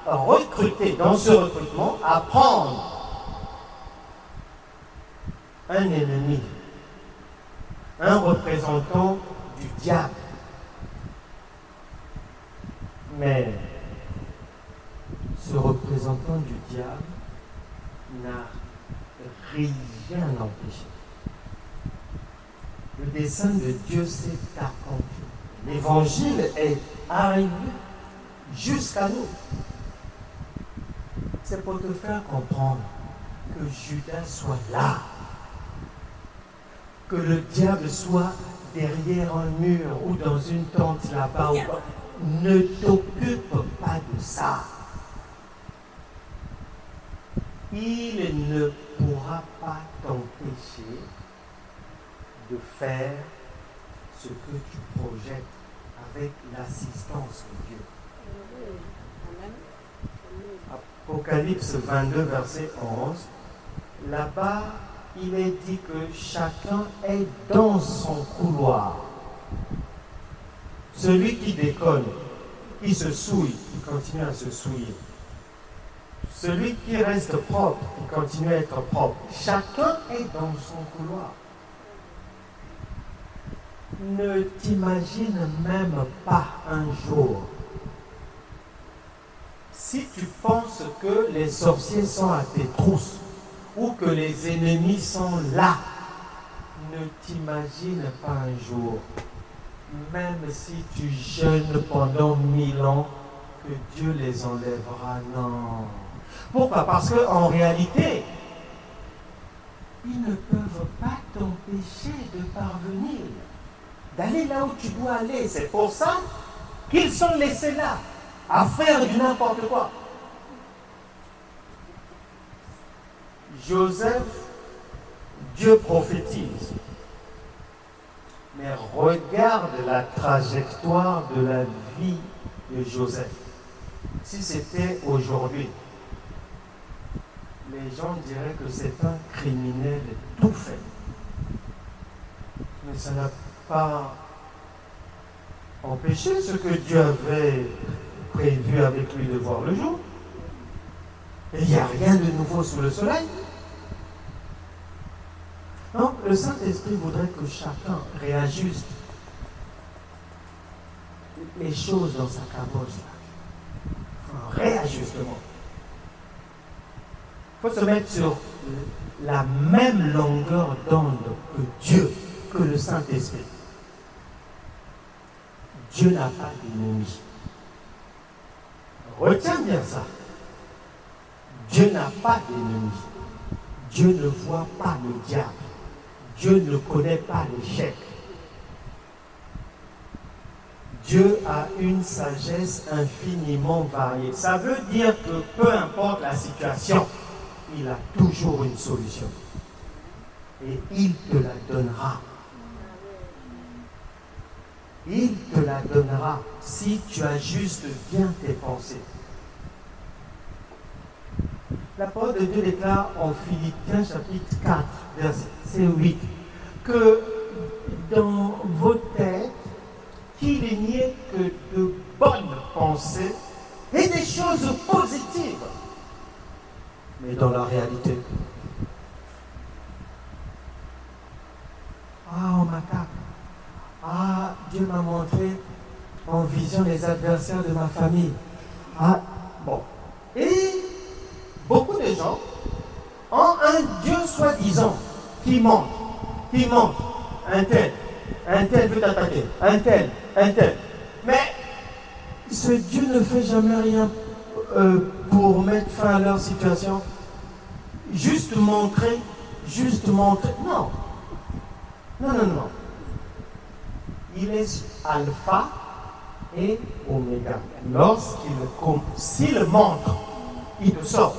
recruter, dans ce recrutement, à prendre un ennemi, un représentant du diable. Mais ce représentant du diable n'a rien empêché. Le dessein de Dieu s'est accompli. L'évangile est arrivé jusqu'à nous. C'est pour te faire comprendre que Judas soit là, que le diable soit derrière un mur ou dans une tente là-bas. Ne t'occupe pas de ça. Il ne pourra pas t'empêcher de faire ce que tu projettes avec l'assistance de Dieu. Apocalypse 22, verset 11. Là-bas, il est dit que chacun est dans son couloir. Celui qui déconne, qui se souille, qui continue à se souiller. Celui qui reste propre, qui continue à être propre. Chacun est dans son couloir. Ne t'imagine même pas un jour, si tu penses que les sorciers sont à tes trousses ou que les ennemis sont là, ne t'imagine pas un jour même si tu jeûnes pendant 1000 ans, que Dieu les enlèvera. Non. Pourquoi? Parce qu'en réalité, ils ne peuvent pas t'empêcher de parvenir, d'aller là où tu dois aller. C'est pour ça qu'ils sont laissés là, à faire du n'importe quoi. Joseph, Dieu prophétise. Mais regarde la trajectoire de la vie de Joseph. Si c'était aujourd'hui, les gens diraient que c'est un criminel tout fait. Mais ça n'a pas empêché ce que Dieu avait prévu avec lui de voir le jour. Et il n'y a rien de nouveau sous le soleil. Donc, le Saint-Esprit voudrait que chacun réajuste les choses dans sa caboche. Un réajustement. Il faut se mettre sur la même longueur d'onde que Dieu, que le Saint-Esprit. Dieu n'a pas d'ennemi. Retiens bien ça. Dieu n'a pas d'ennemi. Dieu ne voit pas le diable. Dieu ne connaît pas l'échec. Dieu a une sagesse infiniment variée. Ça veut dire que peu importe la situation, il a toujours une solution. Et il te la donnera. Il te la donnera si tu ajustes bien tes pensées. La parole de Dieu déclare en Philippiens chapitre 4, verset 8, que dans vos têtes, qu'il n'y ait que de bonnes pensées et des choses positives. Mais dans la réalité, on m'attaque. Dieu m'a montré en vision les adversaires de ma famille. Bon. Et beaucoup de gens ont un Dieu soi-disant qui ment. Un tel veut t'attaquer, un tel. Mais ce Dieu ne fait jamais rien pour mettre fin à leur situation. Juste montrer. Non. Il est alpha et oméga. S'il montre, il te sort.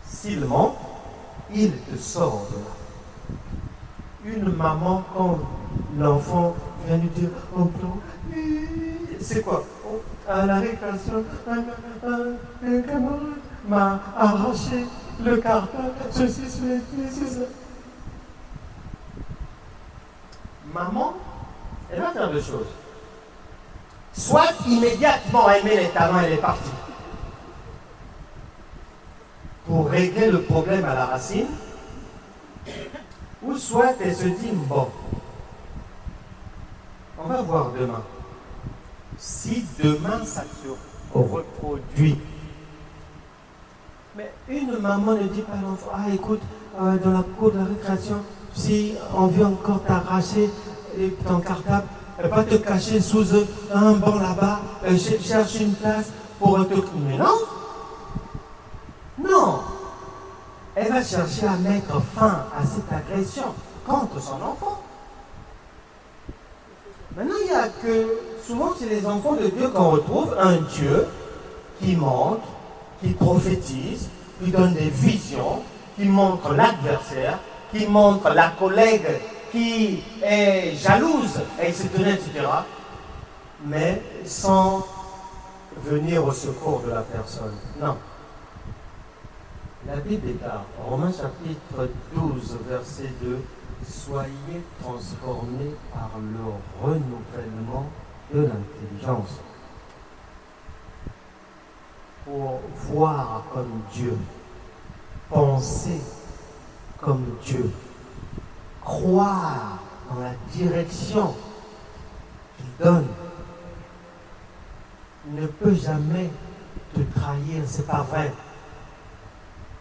S'il montre, il te sort de là. Une maman, quand l'enfant vient lui dire, c'est quoi? À la récréation, un camarade m'a arraché le carton, ceci, cela. Maman, elle va faire deux choses. Soit immédiatement elle met les talons et elle est partie. Pour régler le problème à la racine, ou soit elle se dit, bon, on va voir demain. Si demain ça se reproduit. Mais une maman ne dit pas à l'enfant, écoute, dans la cour de la récréation, si on vient encore t'arracher ton cartable, elle va te cacher sous un banc là-bas, cherche une place pour te... Mais non. Elle va chercher à mettre fin à cette agression contre son enfant. Maintenant, il n'y a que, souvent chez les enfants de Dieu, qu'on retrouve un Dieu qui montre, qui prophétise, qui donne des visions, qui montre l'adversaire, qui montre la collègue qui est jalouse, etc., mais sans venir au secours de la personne. Non. La Bible déclare, Romains chapitre 12, verset 2, « Soyez transformés par le renouvellement de l'intelligence. » Pour voir comme Dieu, penser comme Dieu, croire dans la direction qu'il donne. Il ne peut jamais te trahir, c'est pas vrai.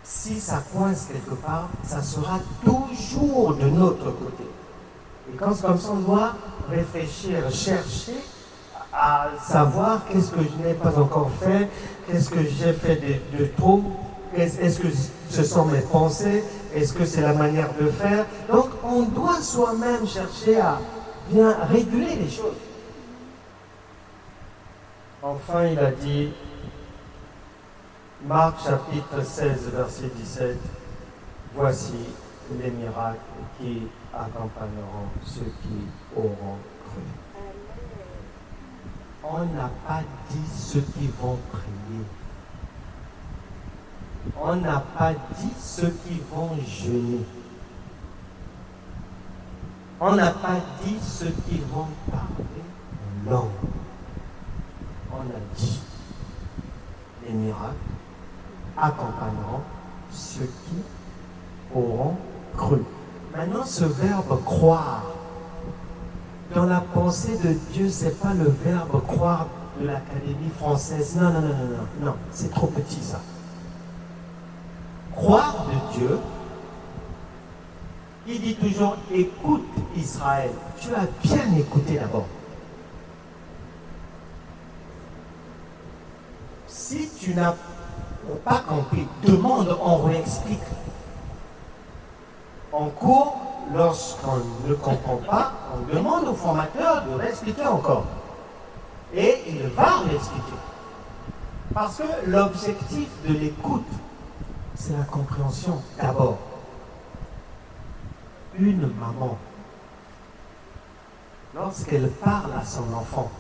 si ça coince quelque part, ça sera toujours de notre côté. Et quand c'est comme ça, on doit réfléchir, chercher à savoir qu'est-ce que je n'ai pas encore fait, qu'est-ce que j'ai fait de trop, est-ce que ce sont mes pensées, est-ce que c'est la manière de faire. Donc on doit soi-même chercher à bien réguler les choses. Enfin, il a dit, Marc chapitre 16, verset 17, voici les miracles qui accompagneront ceux qui auront cru. On n'a pas dit ceux qui vont prier. On n'a pas dit ceux qui vont jeûner. On n'a pas dit ceux qui vont parler en langue. On a dit les miracles accompagneront ceux qui auront cru. Maintenant, ce verbe croire, dans la pensée de Dieu, ce n'est pas le verbe croire de l'Académie française. Non, non, non, non, non, non, c'est trop petit ça. Croire de Dieu, il dit toujours, écoute Israël. Tu as bien écouté d'abord. Si tu n'as pas compris, demande, on réexplique. En cours, lorsqu'on ne comprend pas, on demande au formateur de réexpliquer encore. Et il va réexpliquer. Parce que l'objectif de l'écoute, c'est la compréhension d'abord. Une maman, lorsqu'elle parle à son enfant,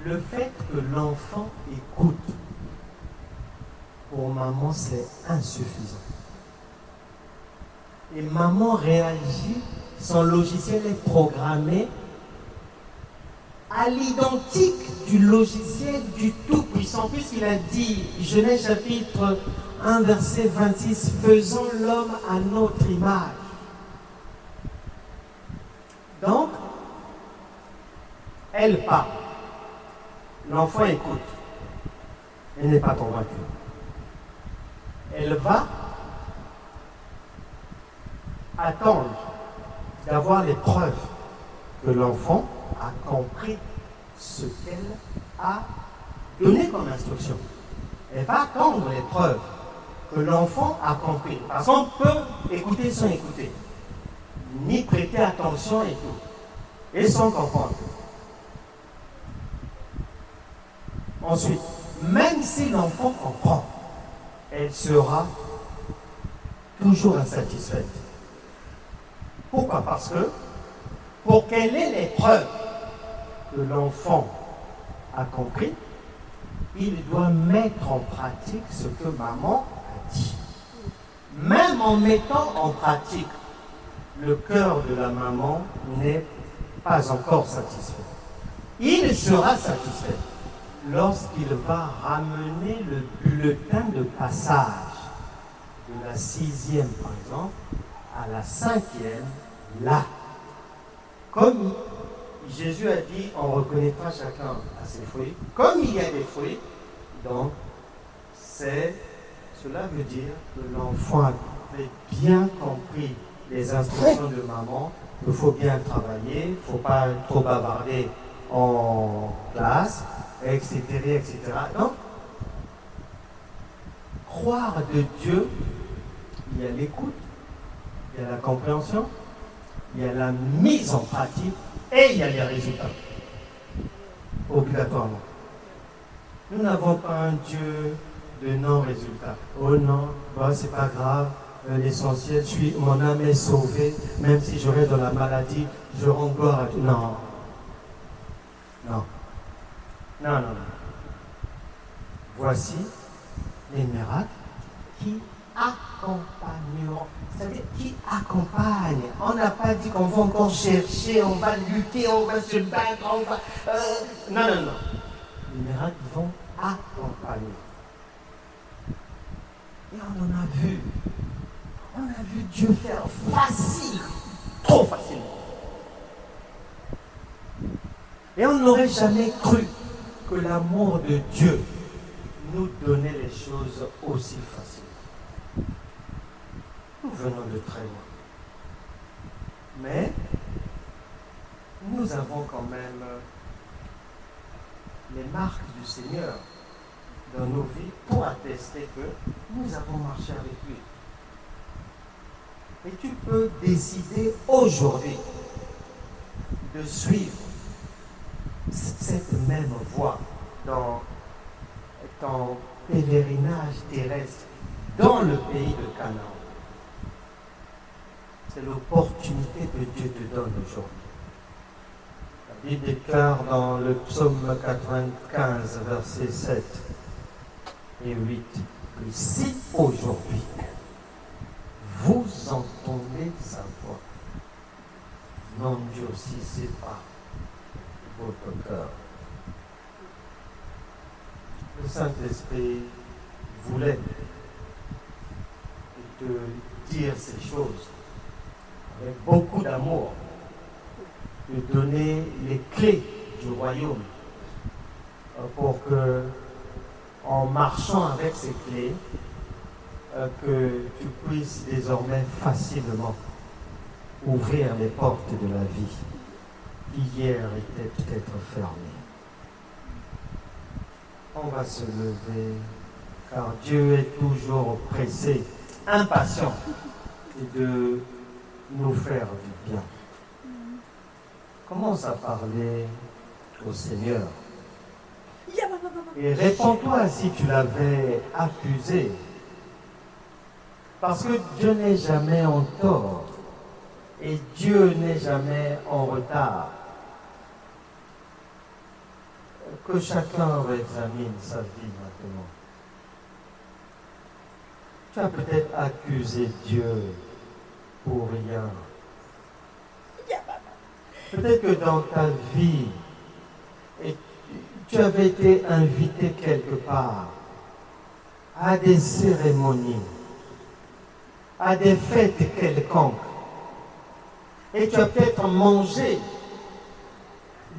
le fait que l'enfant écoute, pour maman, c'est insuffisant. Et maman réagit, son logiciel est programmé à l'identique du logiciel du Tout-Puissant, puisqu'il a dit, Genèse chapitre 1, verset 26, faisons l'homme à notre image. Donc, elle parle. L'enfant écoute. Elle n'est pas convaincue. Elle va attendre d'avoir les preuves que l'enfant a compris ce qu'elle a donné comme instruction. Elle va attendre les preuves que l'enfant a compris. Parce qu'on peut écouter sans écouter, ni prêter attention et tout, et sans comprendre. Ensuite, même si l'enfant comprend, elle sera toujours insatisfaite. Pourquoi? Parce que pour qu'elle ait les preuves que l'enfant a compris, il doit mettre en pratique ce que maman a dit. Même en mettant en pratique, le cœur de la maman n'est pas encore satisfait. Il sera satisfait lorsqu'il va ramener le bulletin de passage de la 6e, par exemple, à la 5e, là. Comme Jésus a dit, on reconnaîtra chacun à ses fruits. Comme il y a des fruits, donc cela veut dire que l'enfant avait bien compris les instructions de maman, qu'il faut bien travailler, il ne faut pas trop bavarder en classe, etc., etc. Donc, croire de Dieu, il y a l'écoute, il y a la compréhension, il y a la mise en pratique et il y a les résultats. Obligatoirement. Nous n'avons pas un Dieu de non-résultats. Oh non, bah, c'est pas grave, l'essentiel, mon âme est sauvée, même si je reste dans la maladie, je rends gloire à Dieu. Non. Non. Non, non, non. Voici les miracles qui accompagneront. C'est-à-dire qui accompagnent. On n'a pas dit qu'on va encore chercher, on va lutter, on va se battre, on va... Non, non, non. Les miracles vont accompagner. Et on en a vu. On a vu Dieu faire facile, trop facile. Et on n'aurait jamais cru que l'amour de Dieu nous donner les choses aussi faciles. Nous venons de très loin. Mais nous avons quand même les marques du Seigneur dans nos vies pour attester que nous avons marché avec lui. Et tu peux décider aujourd'hui de suivre cette même voie dans ton pèlerinage terrestre dans le pays de Canaan. C'est l'opportunité que Dieu te donne aujourd'hui. La Bible déclare dans le psaume 95, versets 7 et 8, que si aujourd'hui vous entendez sa voix, n'endurcissez pas votre cœur. Le Saint-Esprit voulait te dire ces choses avec beaucoup d'amour, te donner les clés du royaume pour que, en marchant avec ces clés, que tu puisses désormais facilement ouvrir les portes de la vie qui hier étaient peut-être fermées. On va se lever, car Dieu est toujours pressé, impatient de nous faire du bien. Commence à parler au Seigneur. Et réponds-toi si tu l'avais accusé. Parce que Dieu n'est jamais en tort. Et Dieu n'est jamais en retard. Que chacun réexamine sa vie maintenant. Tu as peut-être accusé Dieu pour rien. Peut-être que dans ta vie, tu avais été invité quelque part à des cérémonies, à des fêtes quelconques. Et tu as peut-être mangé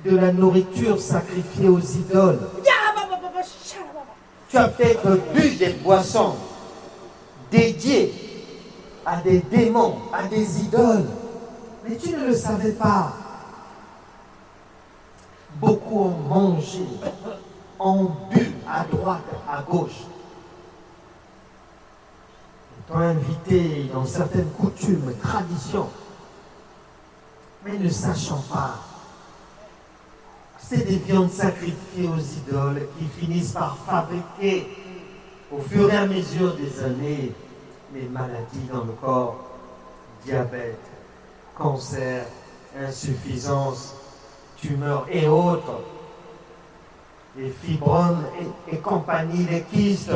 de la nourriture sacrifiée aux idoles. Tu as peut-être bu des boissons dédiées à des démons, à des idoles. Mais tu ne le savais pas. Beaucoup ont mangé, ont bu à droite, à gauche. Ils t'ont invité dans certaines coutumes, traditions. Mais ne sachant pas, c'est des viandes sacrifiées aux idoles qui finissent par fabriquer, au fur et à mesure des années, les maladies dans le corps, diabète, cancer, insuffisance, tumeurs et autres, les fibromes et compagnie, les kystes.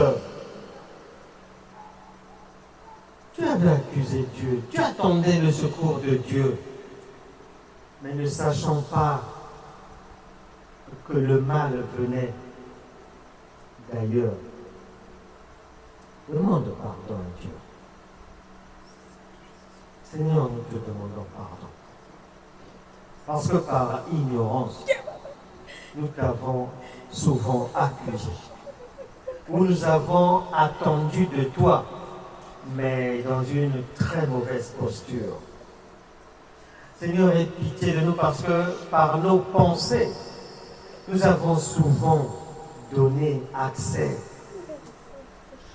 Tu avais accusé Dieu, tu attendais le secours de Dieu, mais ne sachant pas que le mal venait d'ailleurs. Demande pardon à Dieu. Seigneur, nous te demandons pardon. Parce que par ignorance, nous t'avons souvent accusé. Ou nous avons attendu de toi, mais dans une très mauvaise posture. Seigneur, aie pitié de nous parce que par nos pensées, nous avons souvent donné accès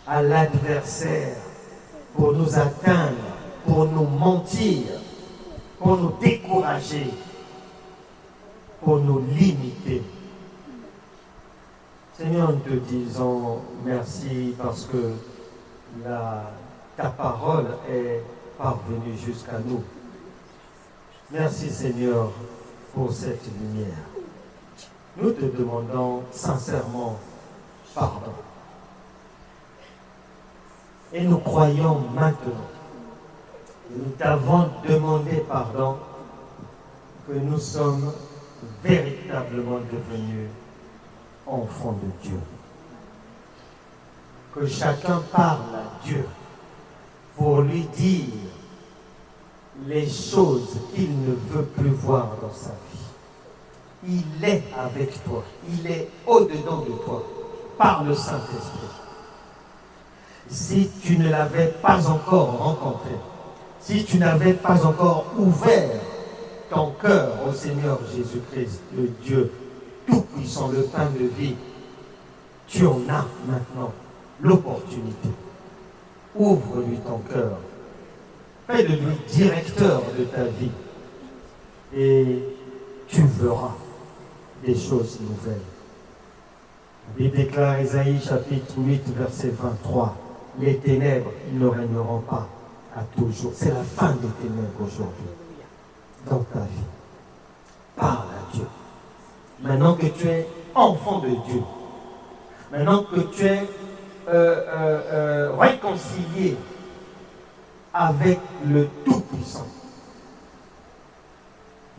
à l'adversaire pour nous atteindre, pour nous mentir, pour nous décourager, pour nous limiter. Seigneur, nous te disons merci parce que ta parole est parvenue jusqu'à nous. Merci Seigneur pour cette lumière. Nous te demandons sincèrement pardon. Et nous croyons maintenant, nous t'avons demandé pardon, que nous sommes véritablement devenus enfants de Dieu. Que chacun parle à Dieu pour lui dire les choses qu'il ne veut plus voir dans sa vie. Il est avec toi, il est au-dedans de toi. par le Saint-Esprit. Si tu ne l'avais pas encore rencontré, si tu n'avais pas encore ouvert ton cœur au Seigneur Jésus-Christ, le Dieu Tout-Puissant, le pain de vie, tu en as maintenant l'opportunité. Ouvre-lui ton cœur. Fais de lui directeur de ta vie. Et tu verras des choses nouvelles. La Bible déclare, Ésaïe chapitre 8, verset 23, les ténèbres ne régneront pas à toujours. C'est la fin des ténèbres aujourd'hui dans ta vie. Parle à Dieu. Maintenant que tu es enfant de Dieu, maintenant que tu es réconcilié avec le Tout-Puissant,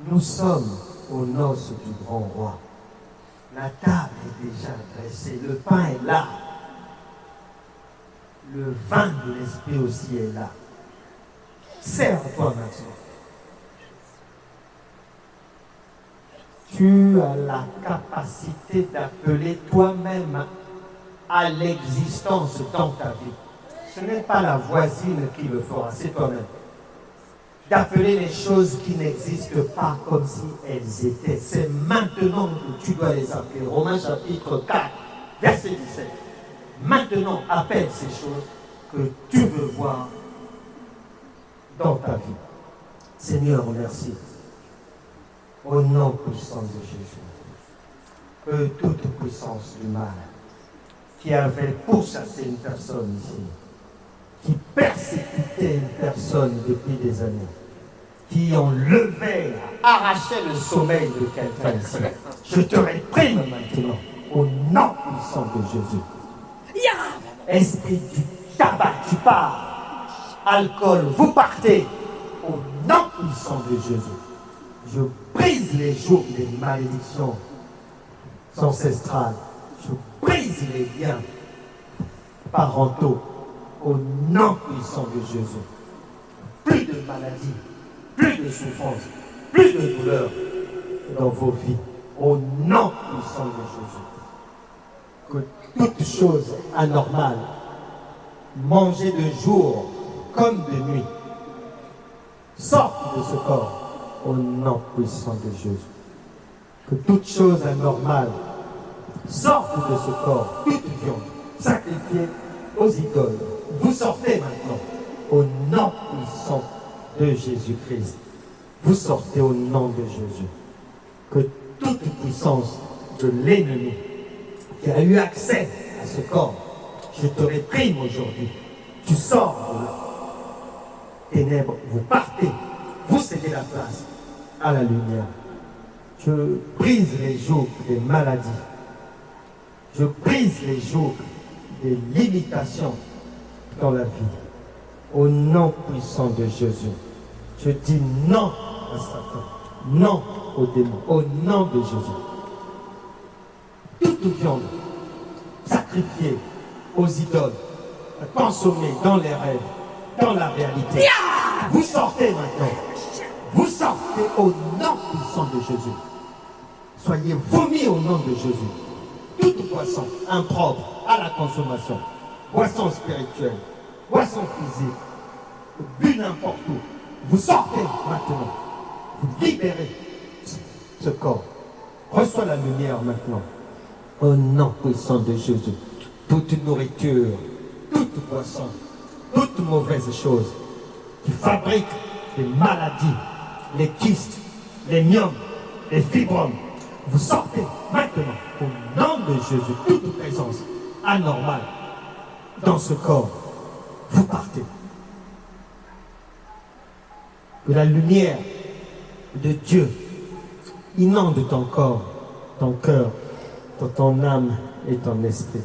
nous sommes aux noces du grand roi. La table est déjà dressée, le pain est là. Le vin de l'Esprit aussi est là. Sers-toi maintenant. Tu as la capacité d'appeler toi-même à l'existence dans ta vie. Ce n'est pas la voisine qui le fera, c'est toi-même. D'appeler les choses qui n'existent pas comme si elles étaient. C'est maintenant que tu dois les appeler. Romains chapitre 4, verset 17. Maintenant, appelle ces choses que tu veux voir dans ta vie. Seigneur, merci. Au nom puissant de Jésus, que toute puissance du mal qui avait pourchassé une personne ici, qui persécutait une personne depuis des années, qui enlevait, arrachait le sommeil de quelqu'un ici, je te réprime maintenant au nom puissant de Jésus. Esprit du tabac, tu pars. Alcool, vous partez au nom puissant de Jésus. Je brise les jours des malédictions ancestrales. Je brise les liens parentaux au nom puissant de Jésus. Plus de maladies, plus de souffrance, plus de douleur dans vos vies. Au nom puissant de Jésus. Que toute chose anormale, manger de jour comme de nuit, sorte de ce corps. Au nom puissant de Jésus. Que toute chose anormale sorte de ce corps, toute viande, sacrifiée aux idoles. Vous sortez maintenant au nom puissant de Jésus-Christ. Vous sortez au nom de Jésus. Que toute puissance de l'ennemi qui a eu accès à ce corps, je te réprime aujourd'hui. Tu sors de la ténèbres, vous partez, vous cédez la place à la lumière. Je brise les jours des maladies. Je brise les jours des limitations dans la vie. Au nom puissant de Jésus, je dis non à Satan, non aux démons, au nom de Jésus. Toute viande sacrifiée aux idoles, consommée dans les rêves, dans la réalité, vous sortez maintenant. Vous sortez au nom puissant de Jésus. Soyez vomis au nom de Jésus. Toute boisson impropre à la consommation, boisson spirituelle, boisson physique, bu n'importe où, vous sortez maintenant. Vous libérez ce corps. Reçois la lumière maintenant. Au nom puissant de Jésus. Toute nourriture, toute boisson, toute mauvaise chose qui fabrique des maladies, les kystes, les myomes, les fibromes, vous sortez maintenant au nom de Jésus. Toute présence anormale dans ce corps, vous partez. Que la lumière de Dieu inonde ton corps, ton cœur, ton âme et ton esprit.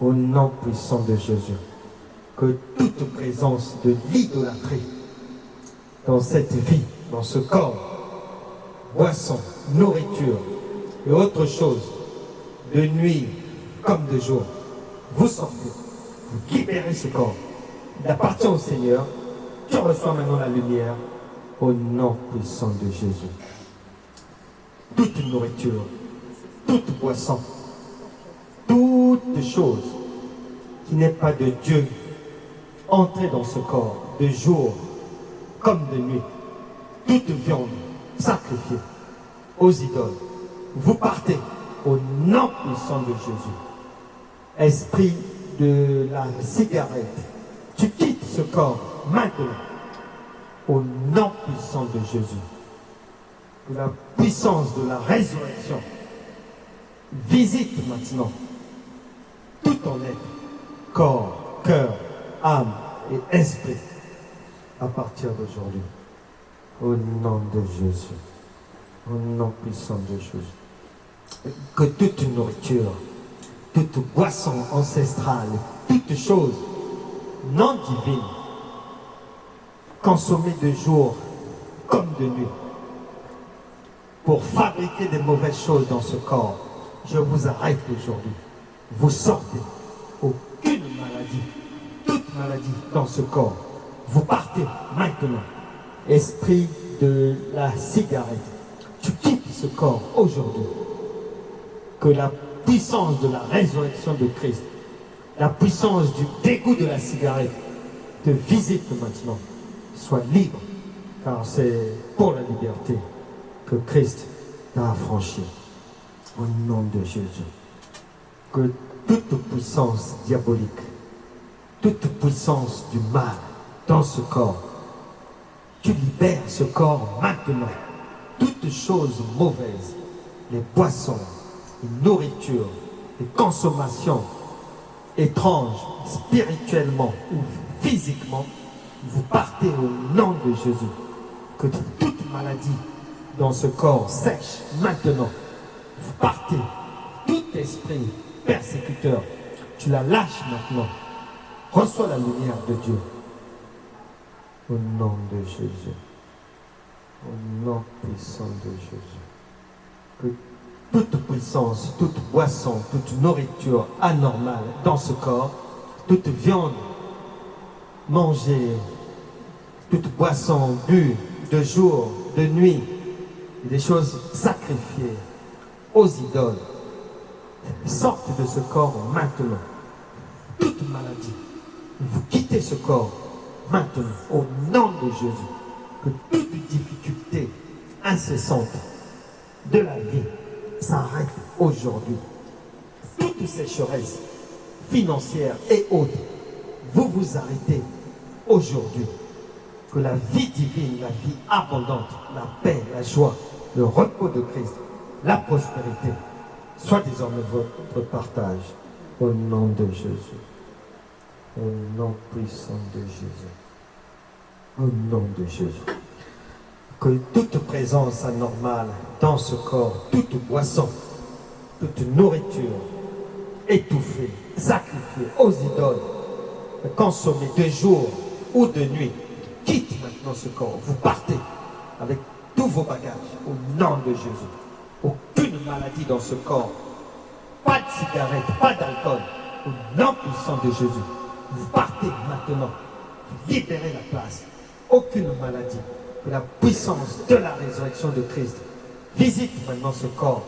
Au nom puissant de Jésus. Que toute présence de l'idolâtrie dans cette vie, dans ce corps, boisson, nourriture et autre chose, de nuit comme de jour, vous sortez, vous libérez ce corps. Il appartient au Seigneur. Tu reçois maintenant la lumière au nom puissant de Jésus. Toute nourriture, toute boisson, toute toute chose qui n'est pas de Dieu entrez dans ce corps de jour comme de nuit. Toute viande sacrifiée aux idoles. Vous partez au nom puissant de Jésus. Esprit de la cigarette, tu quittes ce corps maintenant au nom puissant de Jésus. Que la puissance de la résurrection visite maintenant tout ton être, corps, cœur, âme et esprit à partir d'aujourd'hui. Au nom de Jésus. Au nom puissant de Jésus. Que toute nourriture, toute boisson ancestrale, toute chose non divine, consommée de jour comme de nuit, pour fabriquer des mauvaises choses dans ce corps, je vous arrête aujourd'hui. Vous sortez. Aucune maladie, toute maladie dans ce corps. Vous partez maintenant. Esprit de la cigarette, tu quittes ce corps aujourd'hui. Que la puissance de la résurrection de Christ, la puissance du dégoût de la cigarette te visite maintenant. Sois libre, car c'est pour la liberté que Christ t'a affranchi. Au nom de Jésus. Que toute puissance diabolique, toute puissance du mal dans ce corps, tu libères ce corps maintenant. Toutes choses mauvaises, les boissons, les nourritures, les consommations étranges, spirituellement ou physiquement, vous partez au nom de Jésus. Que toute maladie dans ce corps sèche maintenant. Vous partez. Tout esprit persécuteur, tu la lâches maintenant. Reçois la lumière de Dieu. Au nom de Jésus. Au nom puissant de Jésus. Que toute puissance, toute boisson, toute nourriture anormale dans ce corps, toute viande mangée, toute boisson bue de jour, de nuit, des choses sacrifiées aux idoles, sortent de ce corps maintenant. Toute maladie, vous quittez ce corps maintenant, au nom de Jésus. Que toute difficulté incessante de la vie s'arrête aujourd'hui. Toute sécheresse financière et autres, vous vous arrêtez aujourd'hui. Que la vie divine, la vie abondante, la paix, la joie, le repos de Christ, la prospérité, soit désormais votre partage. Au nom de Jésus. Au nom puissant de Jésus. Au nom de Jésus. Que toute présence anormale dans ce corps, toute boisson, toute nourriture étouffée, sacrifiée aux idoles, consommée de jour ou de nuit, quitte maintenant ce corps. Vous partez avec tous vos bagages au nom de Jésus. Aucune maladie dans ce corps. Pas de cigarette, pas d'alcool. Au nom puissant de Jésus. Vous partez maintenant. Vous libérez la place. Aucune maladie. Que la puissance de la résurrection de Christ visite maintenant ce corps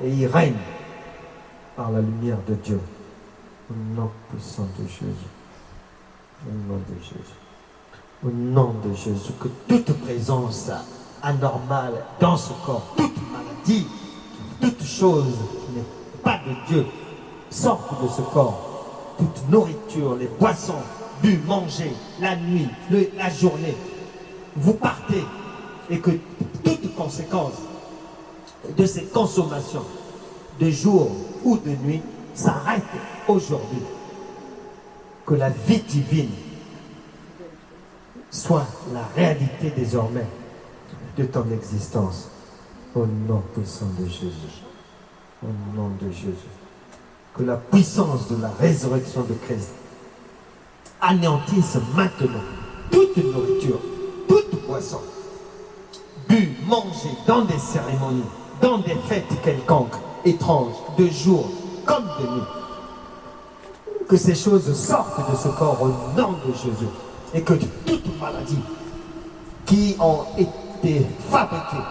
et il règne par la lumière de Dieu. Au nom puissant de Jésus. Au nom de Jésus. Au nom de Jésus. Que toute présence anormale dans ce corps, toute maladie, toute chose qui n'est pas de Dieu sorte de ce corps. Toute nourriture, les boissons, bu, mangées, la nuit, la journée, vous partez et que toute conséquence de ces consommations de jour ou de nuit s'arrête aujourd'hui. Que la vie divine soit la réalité désormais de ton existence. Au nom puissant de Jésus. Au nom de Jésus. Que la puissance de la résurrection de Christ anéantisse maintenant toute nourriture, toute boisson, bu, mangé dans des cérémonies, dans des fêtes quelconques, étranges, de jour comme de nuit. Que ces choses sortent de ce corps au nom de Jésus. Et que toute maladie qui ont été fabriquées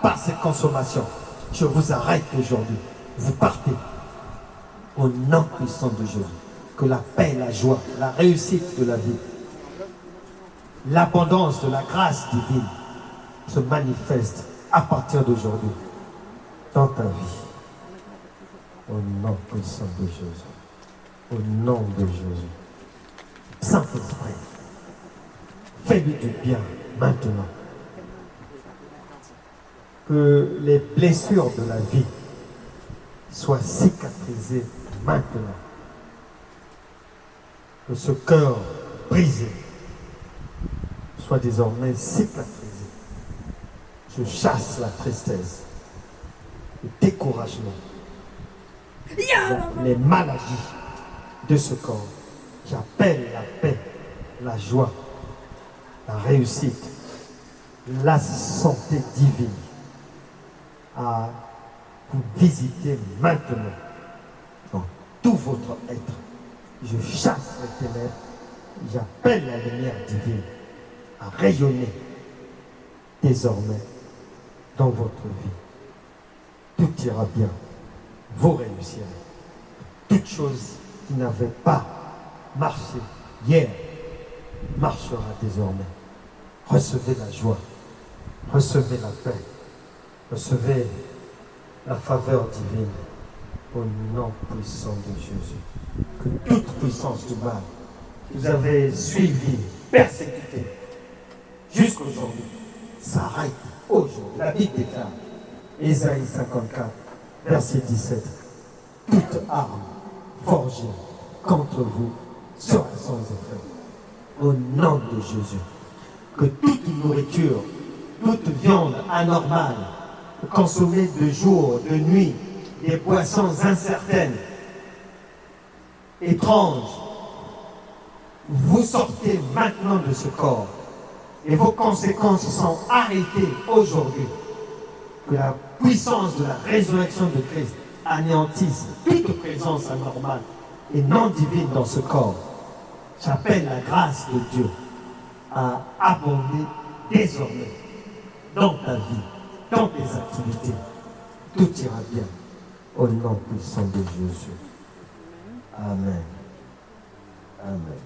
par ces consommations, je vous arrête aujourd'hui. Vous partez. Au nom puissant de Jésus. Que la paix, la joie, la réussite de la vie, l'abondance de la grâce divine se manifeste à partir d'aujourd'hui dans ta vie. Au nom puissant de Jésus. Au nom de Jésus. Saint-Esprit, fais-lui du bien maintenant. Que les blessures de la vie soient cicatrisées maintenant. Que ce cœur brisé soit désormais cicatrisé. Je chasse la tristesse, le découragement, les maladies de ce corps. J'appelle la paix, la joie, la réussite, la santé divine à vous visiter maintenant dans tout votre être. Je chasse les ténèbres, j'appelle la lumière divine à rayonner désormais dans votre vie. Tout ira bien, vous réussirez. Toute chose qui n'avait pas marché hier marchera désormais. Recevez la joie, recevez la paix, recevez la faveur divine au nom puissant de Jésus. Que toute puissance du mal que vous avez suivi, persécuté jusqu'aujourd'hui s'arrête aujourd'hui. La Bible déclare, Ésaïe 54, verset 17, toute arme forgée contre vous sera sans effet. Au nom de Jésus, que toute nourriture, toute viande anormale, consommée de jour, de nuit, des boissons incertaines, étranges, vous sortez maintenant de ce corps et vos conséquences sont arrêtées aujourd'hui. Que la puissance de la résurrection de Christ anéantisse toute présence anormale et non divine dans ce corps. J'appelle la grâce de Dieu à abonder désormais dans ta vie, dans tes activités. Tout ira bien au nom puissant de Jésus. Amen. Amen.